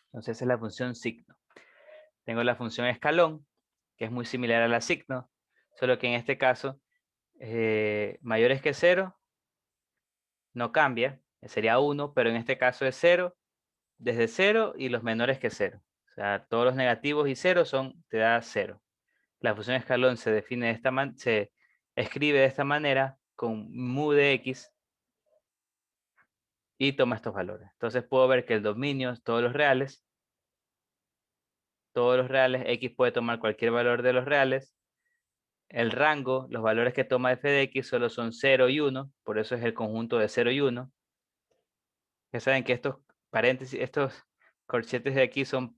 Entonces esa es la función signo. Tengo la función escalón, que es muy similar a la signo, solo que en este caso, mayores que 0, no cambia, sería 1, pero en este caso es 0, desde 0 y los menores que 0. O sea, todos los negativos y 0 te da 0. La función escalón se define de esta se escribe de esta manera con mu de x y toma estos valores. Entonces puedo ver que el dominio es todos los reales, x puede tomar cualquier valor de los reales. El rango, los valores que toma f de x solo son 0 y 1, por eso es el conjunto de 0 y 1. Ya saben que estos paréntesis, estos corchetes de aquí son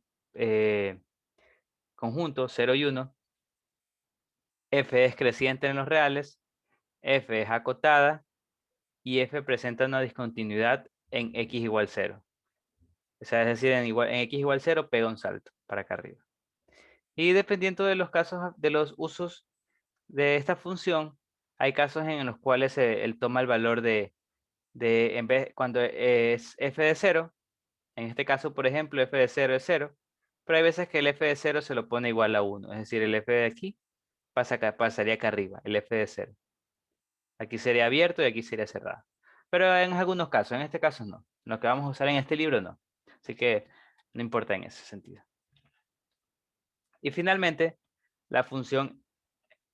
conjuntos 0 y 1. F es creciente en los reales, f es acotada y f presenta una discontinuidad en x igual 0. O sea, es decir, en x igual 0 pega un salto para acá arriba. Y dependiendo de los casos, de los usos de esta función, hay casos en los cuales él toma el valor en vez, cuando es f de 0, en este caso, por ejemplo, f de 0 es 0, pero hay veces que el f de 0 se lo pone igual a 1, es decir, el f de aquí pasaría acá arriba, el f de 0. Aquí sería abierto y aquí sería cerrado. Pero en algunos casos, en este caso no. Lo que vamos a usar en este libro no. Así que no importa en ese sentido. Y finalmente, la función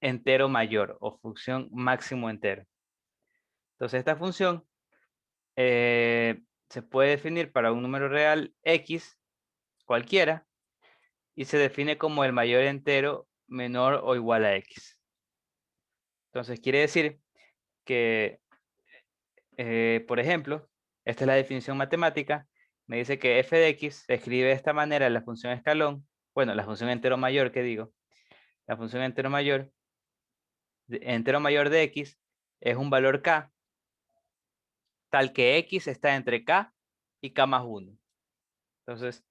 entero mayor o función máximo entero. Entonces esta función se puede definir para un número real x cualquiera y se define como el mayor entero menor o igual a x. Entonces quiere decir que, por ejemplo, esta es la definición matemática, me dice que f de x se escribe de esta manera en la función escalón, bueno, la función entero mayor que digo, la función entero mayor de x es un valor k, tal que x está entre k y k más 1. Entonces,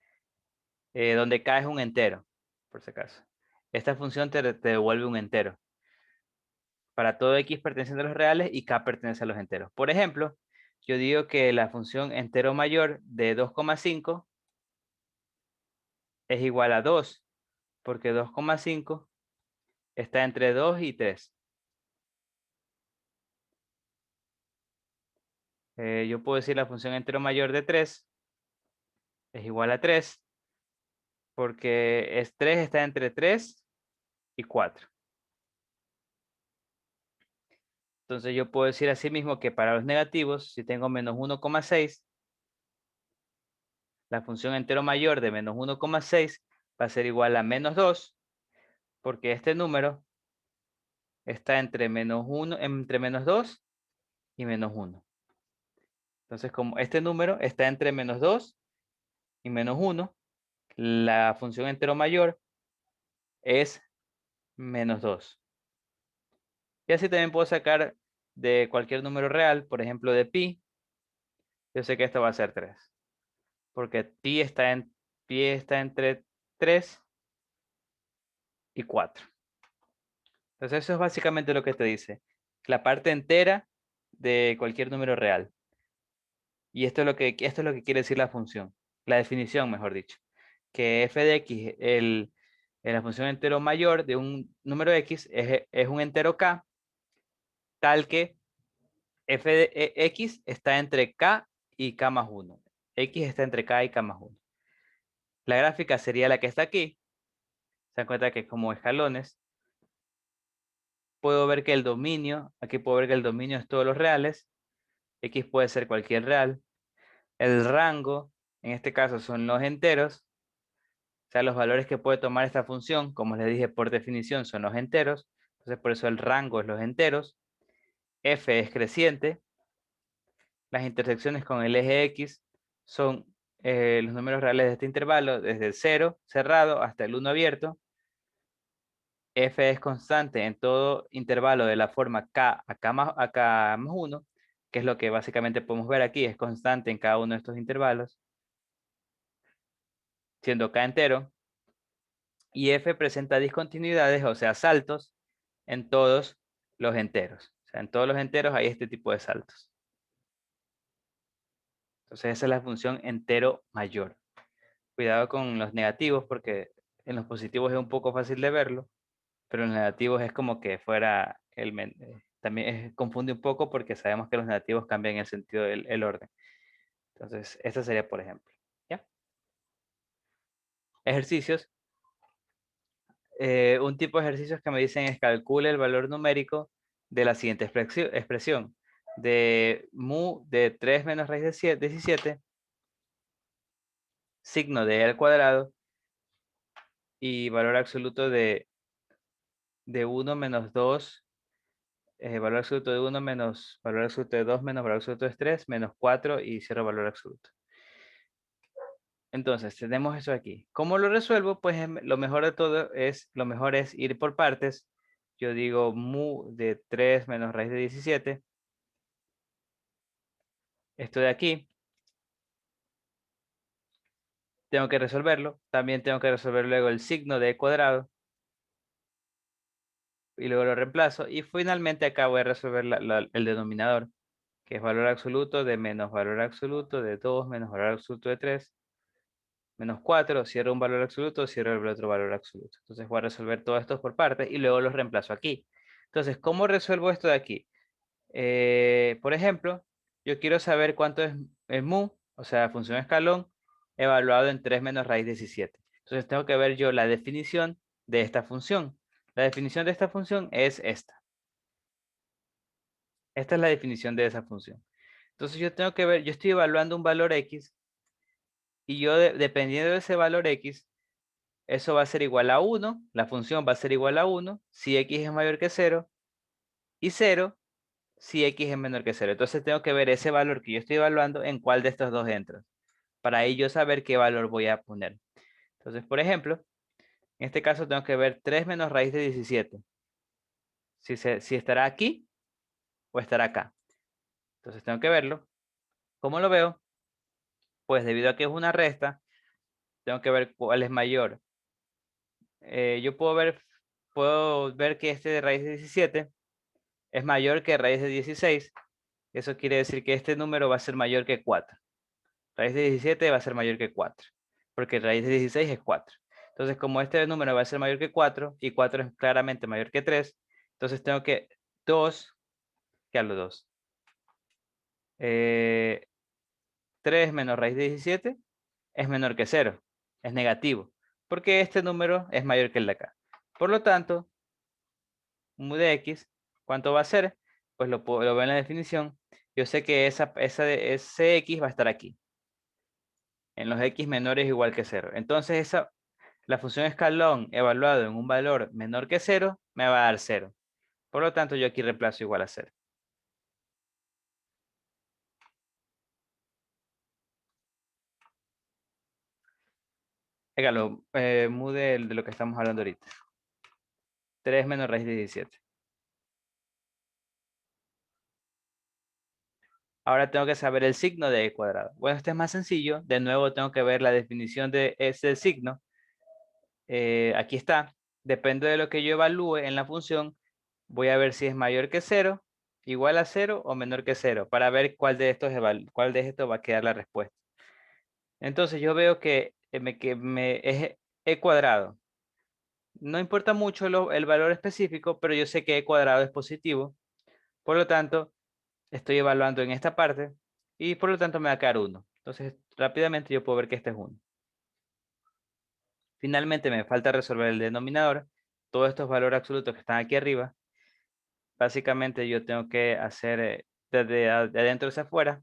donde k es un entero, por si acaso. Esta función te devuelve un entero. Para todo x perteneciente a los reales y k pertenece a los enteros. Por ejemplo, yo digo que la función entero mayor de 2,5 es igual a 2, porque 2,5 está entre 2 y 3. Yo puedo decir la función entero mayor de 3 es igual a 3, porque 3 está entre 3 y 4. Entonces yo puedo decir así mismo que para los negativos, si tengo menos 1,6, la función entero mayor de menos 1,6 va a ser igual a menos 2, porque este número está entre menos 1, entre menos 2 y menos 1. Entonces, como este número está entre menos 2 y menos 1, la función entero mayor es menos 2. Y así también puedo sacar de cualquier número real, por ejemplo de pi, yo sé que esto va a ser 3, porque pi está entre 3 y 4. Entonces eso es básicamente lo que te dice, la parte entera de cualquier número real. Y esto es lo que quiere decir la función, la definición, mejor dicho. Que f de x, la función entero mayor de un número x, es un entero k, tal que f de x está entre k y k más 1. X está entre k y k más 1. La gráfica sería la que está aquí. Se dan cuenta que como escalones, puedo ver que el dominio, aquí puedo ver que el dominio es todos los reales. X puede ser cualquier real. El rango, en este caso, son los enteros. O sea, los valores que puede tomar esta función, como les dije por definición, son los enteros. Entonces, por eso el rango es los enteros. F es creciente. Las intersecciones con el eje X son los números reales de este intervalo, desde el 0 cerrado hasta el 1 abierto. F es constante en todo intervalo de la forma k a k más 1. que es lo que básicamente podemos ver aquí, es constante en cada uno de estos intervalos, siendo k entero, y f presenta discontinuidades, o sea, saltos, en todos los enteros. O sea, en todos los enteros hay este tipo de saltos. Entonces esa es la función entero mayor. Cuidado con los negativos porque en los positivos es un poco fácil de verlo, pero en los negativos es como que fuera también confunde un poco porque sabemos que los negativos cambian el sentido del orden. Entonces, esta sería por ejemplo. ¿Ya? Ejercicios. Un tipo de ejercicios que me dicen es calcule el valor numérico de la siguiente expresión. De mu de 3 menos raíz de 17, signo de e al cuadrado y valor absoluto de 1 menos 2, valor absoluto de 1 menos valor absoluto de 2 menos valor absoluto de 3 menos 4 y 0 valor absoluto. Entonces, tenemos eso aquí. ¿Cómo lo resuelvo? Pues lo mejor de todo lo mejor es ir por partes. Yo digo mu de 3 menos raíz de 17. Esto de aquí. Tengo que resolverlo. También tengo que resolver luego el signo de e cuadrado. Y luego lo reemplazo. Y finalmente acá voy a resolver el denominador, que es valor absoluto de menos valor absoluto de 2 menos valor absoluto de 3 menos 4, cierro un valor absoluto, cierro el otro valor absoluto. Entonces voy a resolver todo esto por partes y luego los reemplazo aquí. Entonces, ¿cómo resuelvo esto de aquí? Por ejemplo, yo quiero saber cuánto es el mu, o sea, función escalón, evaluado en 3 menos raíz 17. Entonces tengo que ver yo la definición de esta función. La definición de esta función es esta. Esta es la definición de esa función. Entonces yo tengo que ver, yo estoy evaluando un valor x y yo dependiendo de ese valor x, eso va a ser igual a 1, la función va a ser igual a 1 si x es mayor que 0 y 0 si x es menor que 0. Entonces tengo que ver ese valor que yo estoy evaluando en cuál de estos dos entra. Para ahí yo saber qué valor voy a poner. Entonces, por ejemplo, en este caso tengo que ver 3 menos raíz de 17. Si estará aquí o estará acá. Entonces tengo que verlo. ¿Cómo lo veo? Pues debido a que es una resta, tengo que ver cuál es mayor. Yo puedo ver que este de raíz de 17 es mayor que raíz de 16. Eso quiere decir que este número va a ser mayor que 4. Raíz de 17 va a ser mayor que 4, porque raíz de 16 es 4. Entonces, como este número va a ser mayor que 4 y 4 es claramente mayor que 3, entonces tengo que 2, ¿qué hablo 2? 3 menos raíz de 17 es menor que 0, es negativo, porque este número es mayor que el de acá. Por lo tanto, mu de x, ¿cuánto va a ser? Pues lo veo en la definición. Yo sé que ese x va a estar aquí, en los x menores igual que 0. Entonces, la función escalón evaluado en un valor menor que 0 me va a dar 0. Por lo tanto, yo aquí reemplazo igual a 0. Hágalo, mu de lo que estamos hablando ahorita. 3 menos raíz de 17. Ahora tengo que saber el signo de e cuadrado. Bueno, este es más sencillo. De nuevo tengo que ver la definición de ese signo. Aquí está. Depende de lo que yo evalúe en la función, voy a ver si es mayor que 0, igual a 0 o menor que 0, para ver cuál de estos va a quedar la respuesta. Entonces yo veo que es e cuadrado. No importa mucho el valor específico, pero yo sé que e cuadrado es positivo. Por lo tanto, estoy evaluando en esta parte y por lo tanto me va a quedar 1. Entonces, rápidamente yo puedo ver que este es 1. Finalmente me falta resolver el denominador. Todos estos valores absolutos que están aquí arriba. Básicamente yo tengo que hacer de adentro hacia afuera.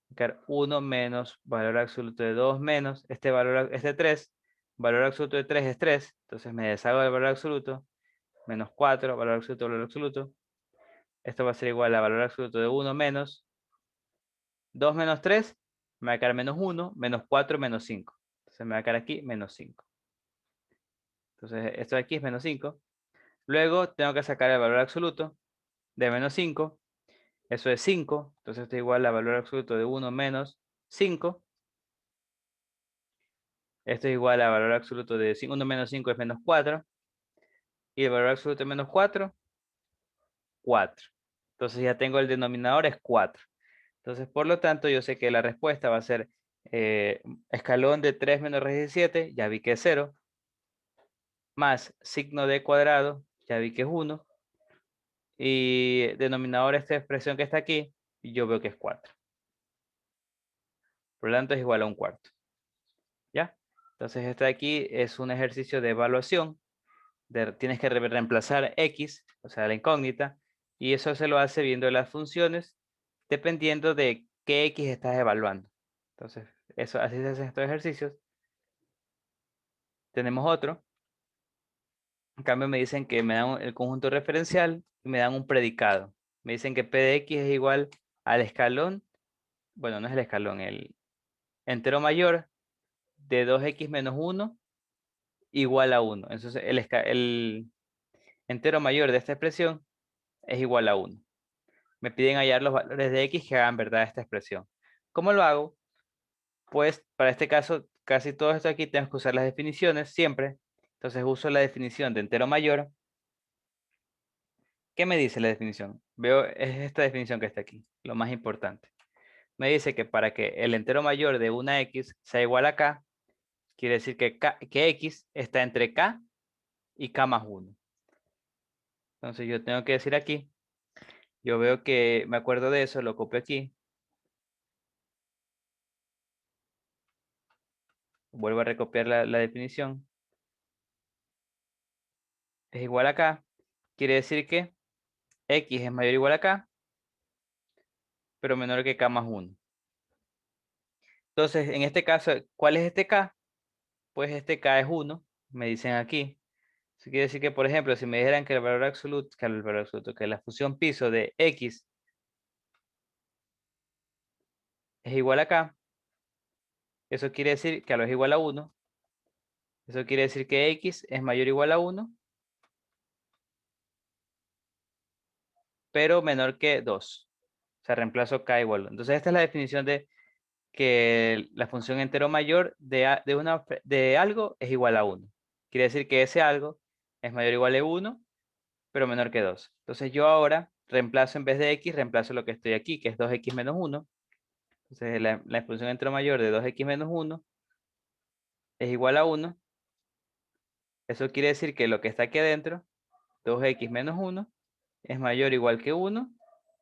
Sacar 1 menos valor absoluto de 2 menos este 3. Valor absoluto de 3 es 3. Entonces me deshago del valor absoluto. Menos 4, valor absoluto, valor absoluto. Esto va a ser igual a valor absoluto de 1 menos 2 menos 3. Me va a quedar menos 1, menos 4, menos 5. Entonces me va a quedar aquí menos 5. Entonces esto de aquí es menos 5. Luego tengo que sacar el valor absoluto de menos 5. Eso es 5. Entonces esto es igual a valor absoluto de 1 menos 5. Esto es igual a valor absoluto de 1 menos 5 es menos 4. Y el valor absoluto de menos 4, 4. Entonces ya tengo el denominador es 4. Entonces, por lo tanto, yo sé que la respuesta va a ser escalón de 3 menos raíz de 7, ya vi que es 0, más signo de cuadrado, ya vi que es 1, y denominador esta expresión que está aquí, yo veo que es 4. Por lo tanto, es igual a un cuarto. ¿Ya? Entonces, esto de aquí es un ejercicio de evaluación. Tienes que reemplazar x, o sea, la incógnita, y eso se lo hace viendo las funciones dependiendo de qué x estás evaluando. Entonces, eso, así se hacen estos ejercicios. Tenemos otro. En cambio, me dicen que me dan el conjunto referencial y me dan un predicado. Me dicen que p de x es igual al escalón, bueno, no es el escalón, el entero mayor de 2x menos 1 igual a 1. Entonces, el entero mayor de esta expresión es igual a 1. Me piden hallar los valores de x que hagan verdad esta expresión. ¿Cómo lo hago? Pues para este caso, casi todo esto aquí tengo que usar las definiciones siempre. Entonces uso la definición de entero mayor. ¿Qué me dice la definición? Veo, es esta definición que está aquí, lo más importante. Me dice que para que el entero mayor de una x sea igual a k, quiere decir que x está entre k y k más 1. Entonces yo tengo que decir aquí, yo veo que me acuerdo de eso, lo copio aquí. Vuelvo a recopiar la definición. Es igual a k, quiere decir que x es mayor o igual a k, pero menor que k más 1. Entonces, en este caso, ¿cuál es este k? Pues este k es 1, me dicen aquí. Eso quiere decir que, por ejemplo, si me dijeran que el valor absoluto, que la función piso de x es igual a k, eso quiere decir que a lo es igual a 1. Eso quiere decir que x es mayor o igual a 1, pero menor que 2. O sea, reemplazo k igual a 1. Entonces, esta es la definición de que la función entero mayor de algo es igual a 1. Quiere decir que ese algo es mayor o igual a 1, pero menor que 2. Entonces yo ahora reemplazo en vez de x, reemplazo lo que estoy aquí, que es 2x menos 1. Entonces la expresión entero mayor de 2x menos 1 es igual a 1. Eso quiere decir que lo que está aquí adentro, 2x menos 1, es mayor o igual que 1,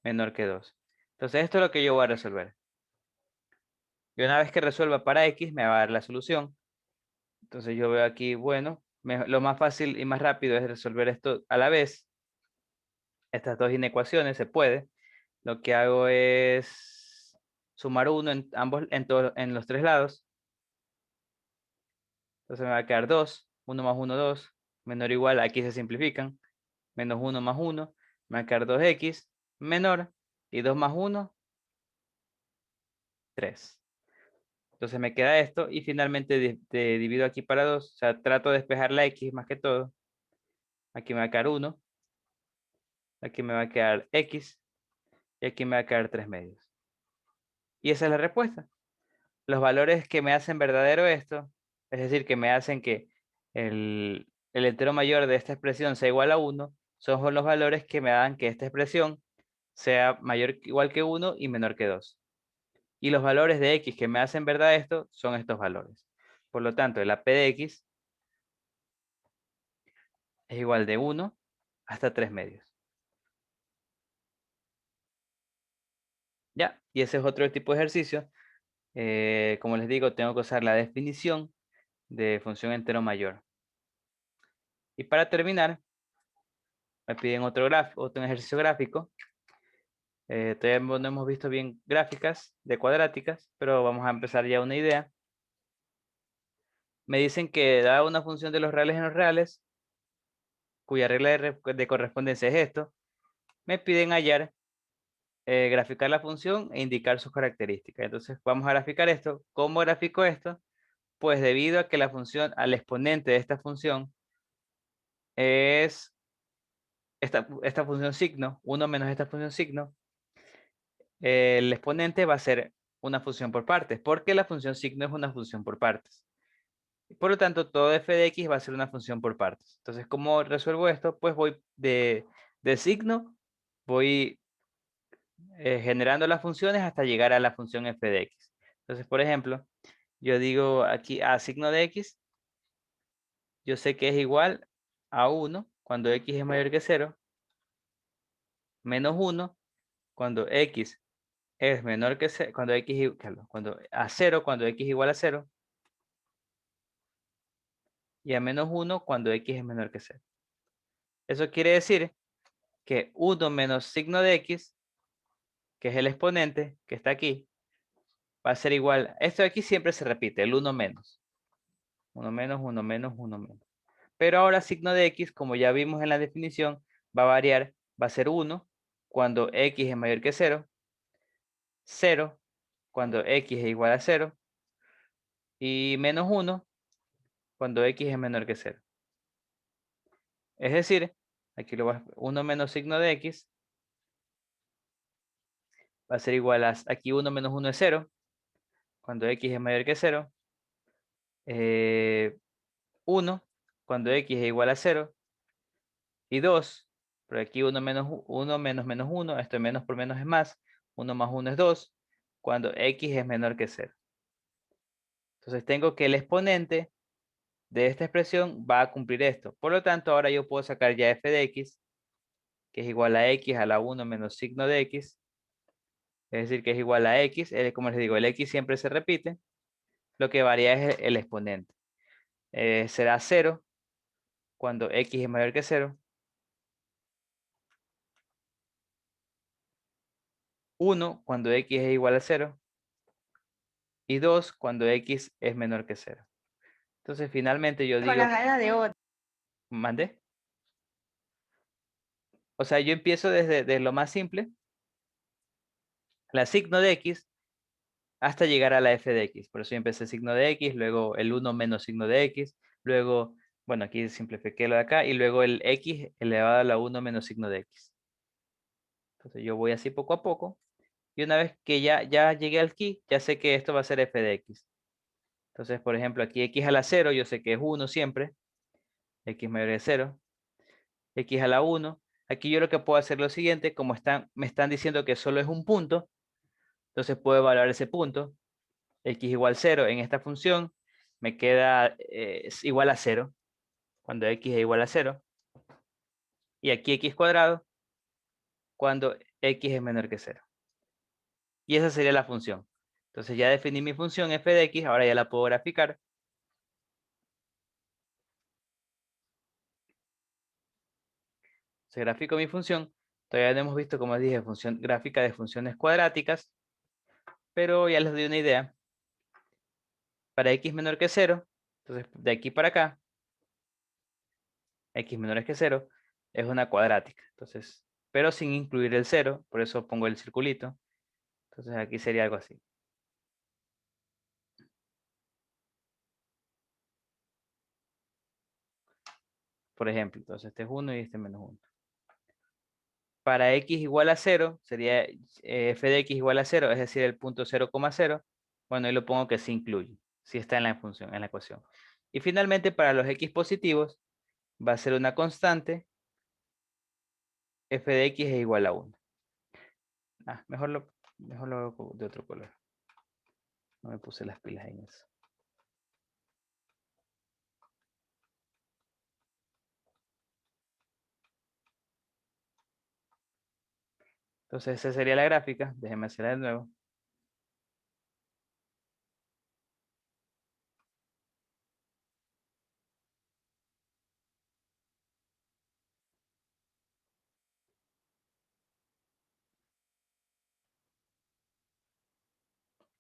menor que 2. Entonces esto es lo que yo voy a resolver. Y una vez que resuelva para x, me va a dar la solución. Entonces yo veo aquí, bueno, lo más fácil y más rápido es resolver esto a la vez. Estas dos inecuaciones se puede. Lo que hago es sumar 1 en ambos, en los tres lados. Entonces me va a quedar 2, 1 más 1, 2, menor o igual, aquí se simplifican, menos 1 más 1, me va a quedar 2x, menor, y 2 más 1, 3. Entonces me queda esto, y finalmente divido aquí para 2, o sea, trato de despejar la x más que todo. Aquí me va a quedar 1, aquí me va a quedar x, y aquí me va a quedar 3 medios. Y esa es la respuesta. Los valores que me hacen verdadero esto, es decir, que me hacen que el entero mayor de esta expresión sea igual a 1, son los valores que me dan que esta expresión sea mayor igual que 1 y menor que 2. Y los valores de x que me hacen verdad esto son estos valores. Por lo tanto, la p de x es igual de 1 hasta 3 medios. Ya, y ese es otro tipo de ejercicio. Como les digo, tengo que usar la definición de función entero mayor. Y para terminar, me piden otro ejercicio gráfico. Todavía no hemos visto bien gráficas de cuadráticas, pero vamos a empezar ya una idea. Me dicen que dada una función de los reales en los reales, cuya regla de correspondencia es esto, me piden hallar, graficar la función e indicar sus características. Entonces vamos a graficar esto. ¿Cómo grafico esto? Pues debido a que la función, al exponente de esta función es esta función signo, 1 menos esta función signo, el exponente va a ser una función por partes, porque la función signo es una función por partes. Por lo tanto, todo f de x va a ser una función por partes. Entonces, ¿cómo resuelvo esto? Pues voy de signo, voy generando las funciones hasta llegar a la función f de x. Entonces, por ejemplo, yo digo aquí a signo de x, yo sé que es igual a 1 cuando x es mayor que 0, menos 1 cuando x es menor que 0, cuando x, cuando a 0 cuando x igual a 0, y a menos 1 cuando x es menor que 0. Eso quiere decir que 1 menos signo de x, que es el exponente que está aquí, va a ser igual. Esto de aquí siempre se repite, el 1 menos. 1 menos, 1 menos, 1 menos. Pero ahora signo de x, como ya vimos en la definición, va a variar. Va a ser 1 cuando x es mayor que 0, 0 cuando x es igual a 0, y menos 1 cuando x es menor que 0. Es decir, aquí lo va 1 menos signo de x va a ser igual a, aquí 1 menos 1 es 0, cuando x es mayor que 0. 1 cuando x es igual a 0. Y 2, pero aquí 1 menos 1 menos menos 1, esto es menos por menos es más. 1 más 1 es 2, cuando x es menor que 0. Entonces tengo que el exponente de esta expresión va a cumplir esto. Por lo tanto, ahora yo puedo sacar ya f de x, que es igual a x a la 1 menos signo de x. Es decir, que es igual a x. Como les digo, el x siempre se repite. Lo que varía es el exponente. Será 0 cuando x es mayor que 0. 1 cuando x es igual a 0. Y 2 cuando x es menor que 0. Entonces, finalmente yo Con las digo, ganas de otro. ¿mandé? O sea, yo empiezo desde lo más simple, la signo de x, hasta llegar a la f de x. Por eso yo empecé signo de x, luego el 1 menos signo de x, luego, bueno, aquí simplifiqué lo de acá, y luego el x elevado a la 1 menos signo de x. Entonces yo voy así poco a poco, y una vez que ya llegué al aquí, ya sé que esto va a ser f de x. Entonces, por ejemplo, aquí x a la 0, yo sé que es 1 siempre, x mayor que 0, x a la 1. Aquí yo lo que puedo hacer es lo siguiente, como me están diciendo que solo es un punto, entonces puedo evaluar ese punto, x igual 0 en esta función, me queda es igual a 0, cuando x es igual a 0, y aquí x cuadrado, cuando x es menor que 0. Y esa sería la función. Entonces ya definí mi función f de x, ahora ya la puedo graficar. Se grafico mi función. Todavía no hemos visto, como les dije, función gráfica de funciones cuadráticas, pero ya les doy una idea. Para x menor que 0, entonces de aquí para acá, x menor que 0, es una cuadrática. Entonces, pero sin incluir el 0, por eso pongo el circulito. Entonces aquí sería algo así. Por ejemplo, entonces este es 1 y este menos 1. Para x igual a 0, sería f de x igual a 0, es decir, el punto 0,0. Bueno, ahí lo pongo que sí incluye, si está en la función, en la ecuación. Y finalmente, para los x positivos, va a ser una constante, f de x es igual a 1. Mejor lo hago de otro color. No me puse las pilas en eso. Entonces, esa sería la gráfica. Déjenme hacerla de nuevo.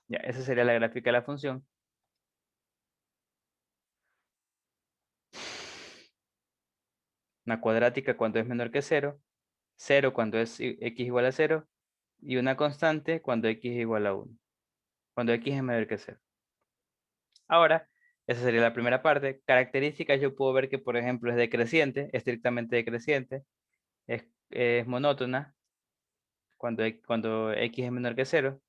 Ya, esa sería la gráfica de la función. Una cuadrática cuando es menor que 0. 0 cuando es x igual a 0. Y una constante cuando x es igual a 1. Cuando x es mayor que 0. Ahora, esa sería la primera parte. Características, yo puedo ver que, por ejemplo, es decreciente, estrictamente decreciente. Es monótona. cuando x es menor que 0.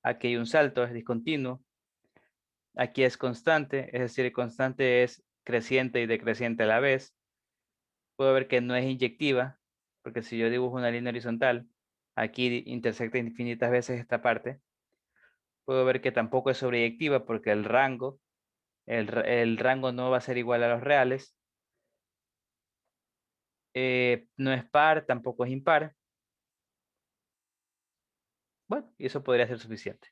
Aquí hay un salto, es discontinuo. Aquí es constante, es decir, el constante es creciente y decreciente a la vez. Puedo ver que no es inyectiva, porque si yo dibujo una línea horizontal, aquí intersecta infinitas veces esta parte. Puedo ver que tampoco es sobreyectiva porque el rango no va a ser igual a los reales. No es par, tampoco es impar. Bueno, y eso podría ser suficiente.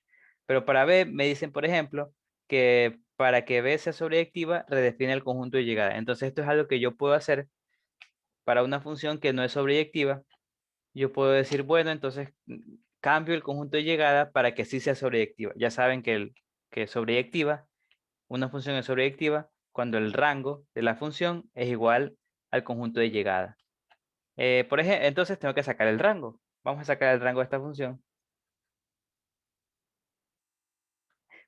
Pero para B me dicen, por ejemplo, que para que B sea sobreyectiva, redefine el conjunto de llegada. Entonces esto es algo que yo puedo hacer para una función que no es sobreyectiva. Yo puedo decir, bueno, entonces cambio el conjunto de llegada para que sí sea sobreyectiva. Ya saben que sobreyectiva, una función es sobreyectiva cuando el rango de la función es igual al conjunto de llegada. Por ejemplo, entonces tengo que sacar el rango. Vamos a sacar el rango de esta función.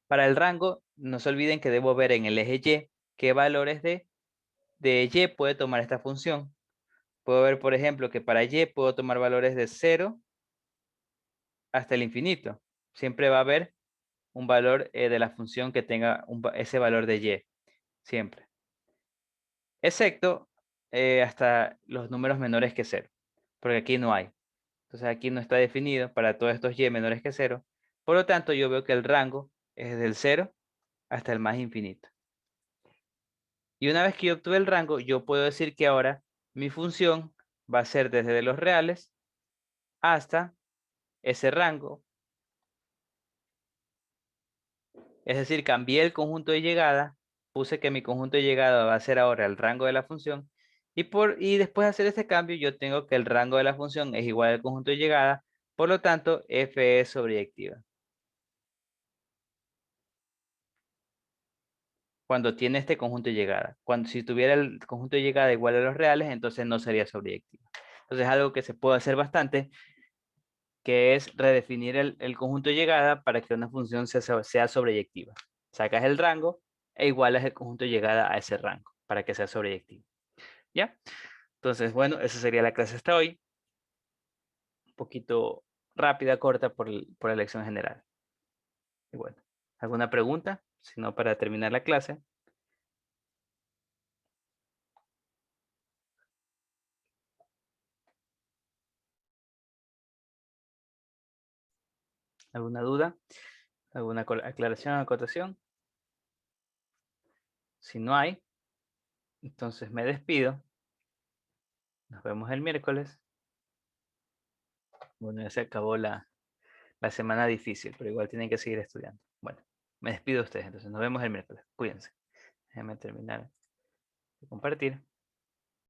Para el rango, no se olviden que debo ver en el eje Y qué valores de Y puede tomar esta función. Puedo ver, por ejemplo, que para Y puedo tomar valores de 0 hasta el infinito. Siempre va a haber un valor de la función que tenga ese valor de Y. Siempre. Excepto hasta los números menores que 0. Porque aquí no hay. Entonces aquí no está definido para todos estos Y menores que 0. Por lo tanto, yo veo que el rango es del 0 hasta el más infinito. Y una vez que yo obtuve el rango, yo puedo decir que ahora mi función va a ser desde los reales hasta ese rango. Es decir, cambié el conjunto de llegada, puse que mi conjunto de llegada va a ser ahora el rango de la función. Y después de hacer este cambio, yo tengo que el rango de la función es igual al conjunto de llegada. Por lo tanto, f es sobreyectiva. Cuando tiene este conjunto de llegada. Si tuviera el conjunto de llegada igual a los reales, entonces no sería sobreyectiva. Entonces es algo que se puede hacer bastante, que es redefinir el conjunto de llegada para que una función sea sobreyectiva. Sacas el rango e igualas el conjunto de llegada a ese rango para que sea sobreyectivo. ¿Ya? Entonces, bueno, esa sería la clase hasta hoy. Un poquito rápida, corta por la lección general. Y bueno, ¿alguna pregunta? Si no, para terminar la clase. ¿Alguna duda? ¿Alguna aclaración, acotación? Si no hay, entonces me despido. Nos vemos el miércoles. Bueno, ya se acabó la semana difícil, pero igual tienen que seguir estudiando. Bueno, me despido de ustedes, entonces nos vemos el miércoles. Cuídense. Déjenme terminar de compartir.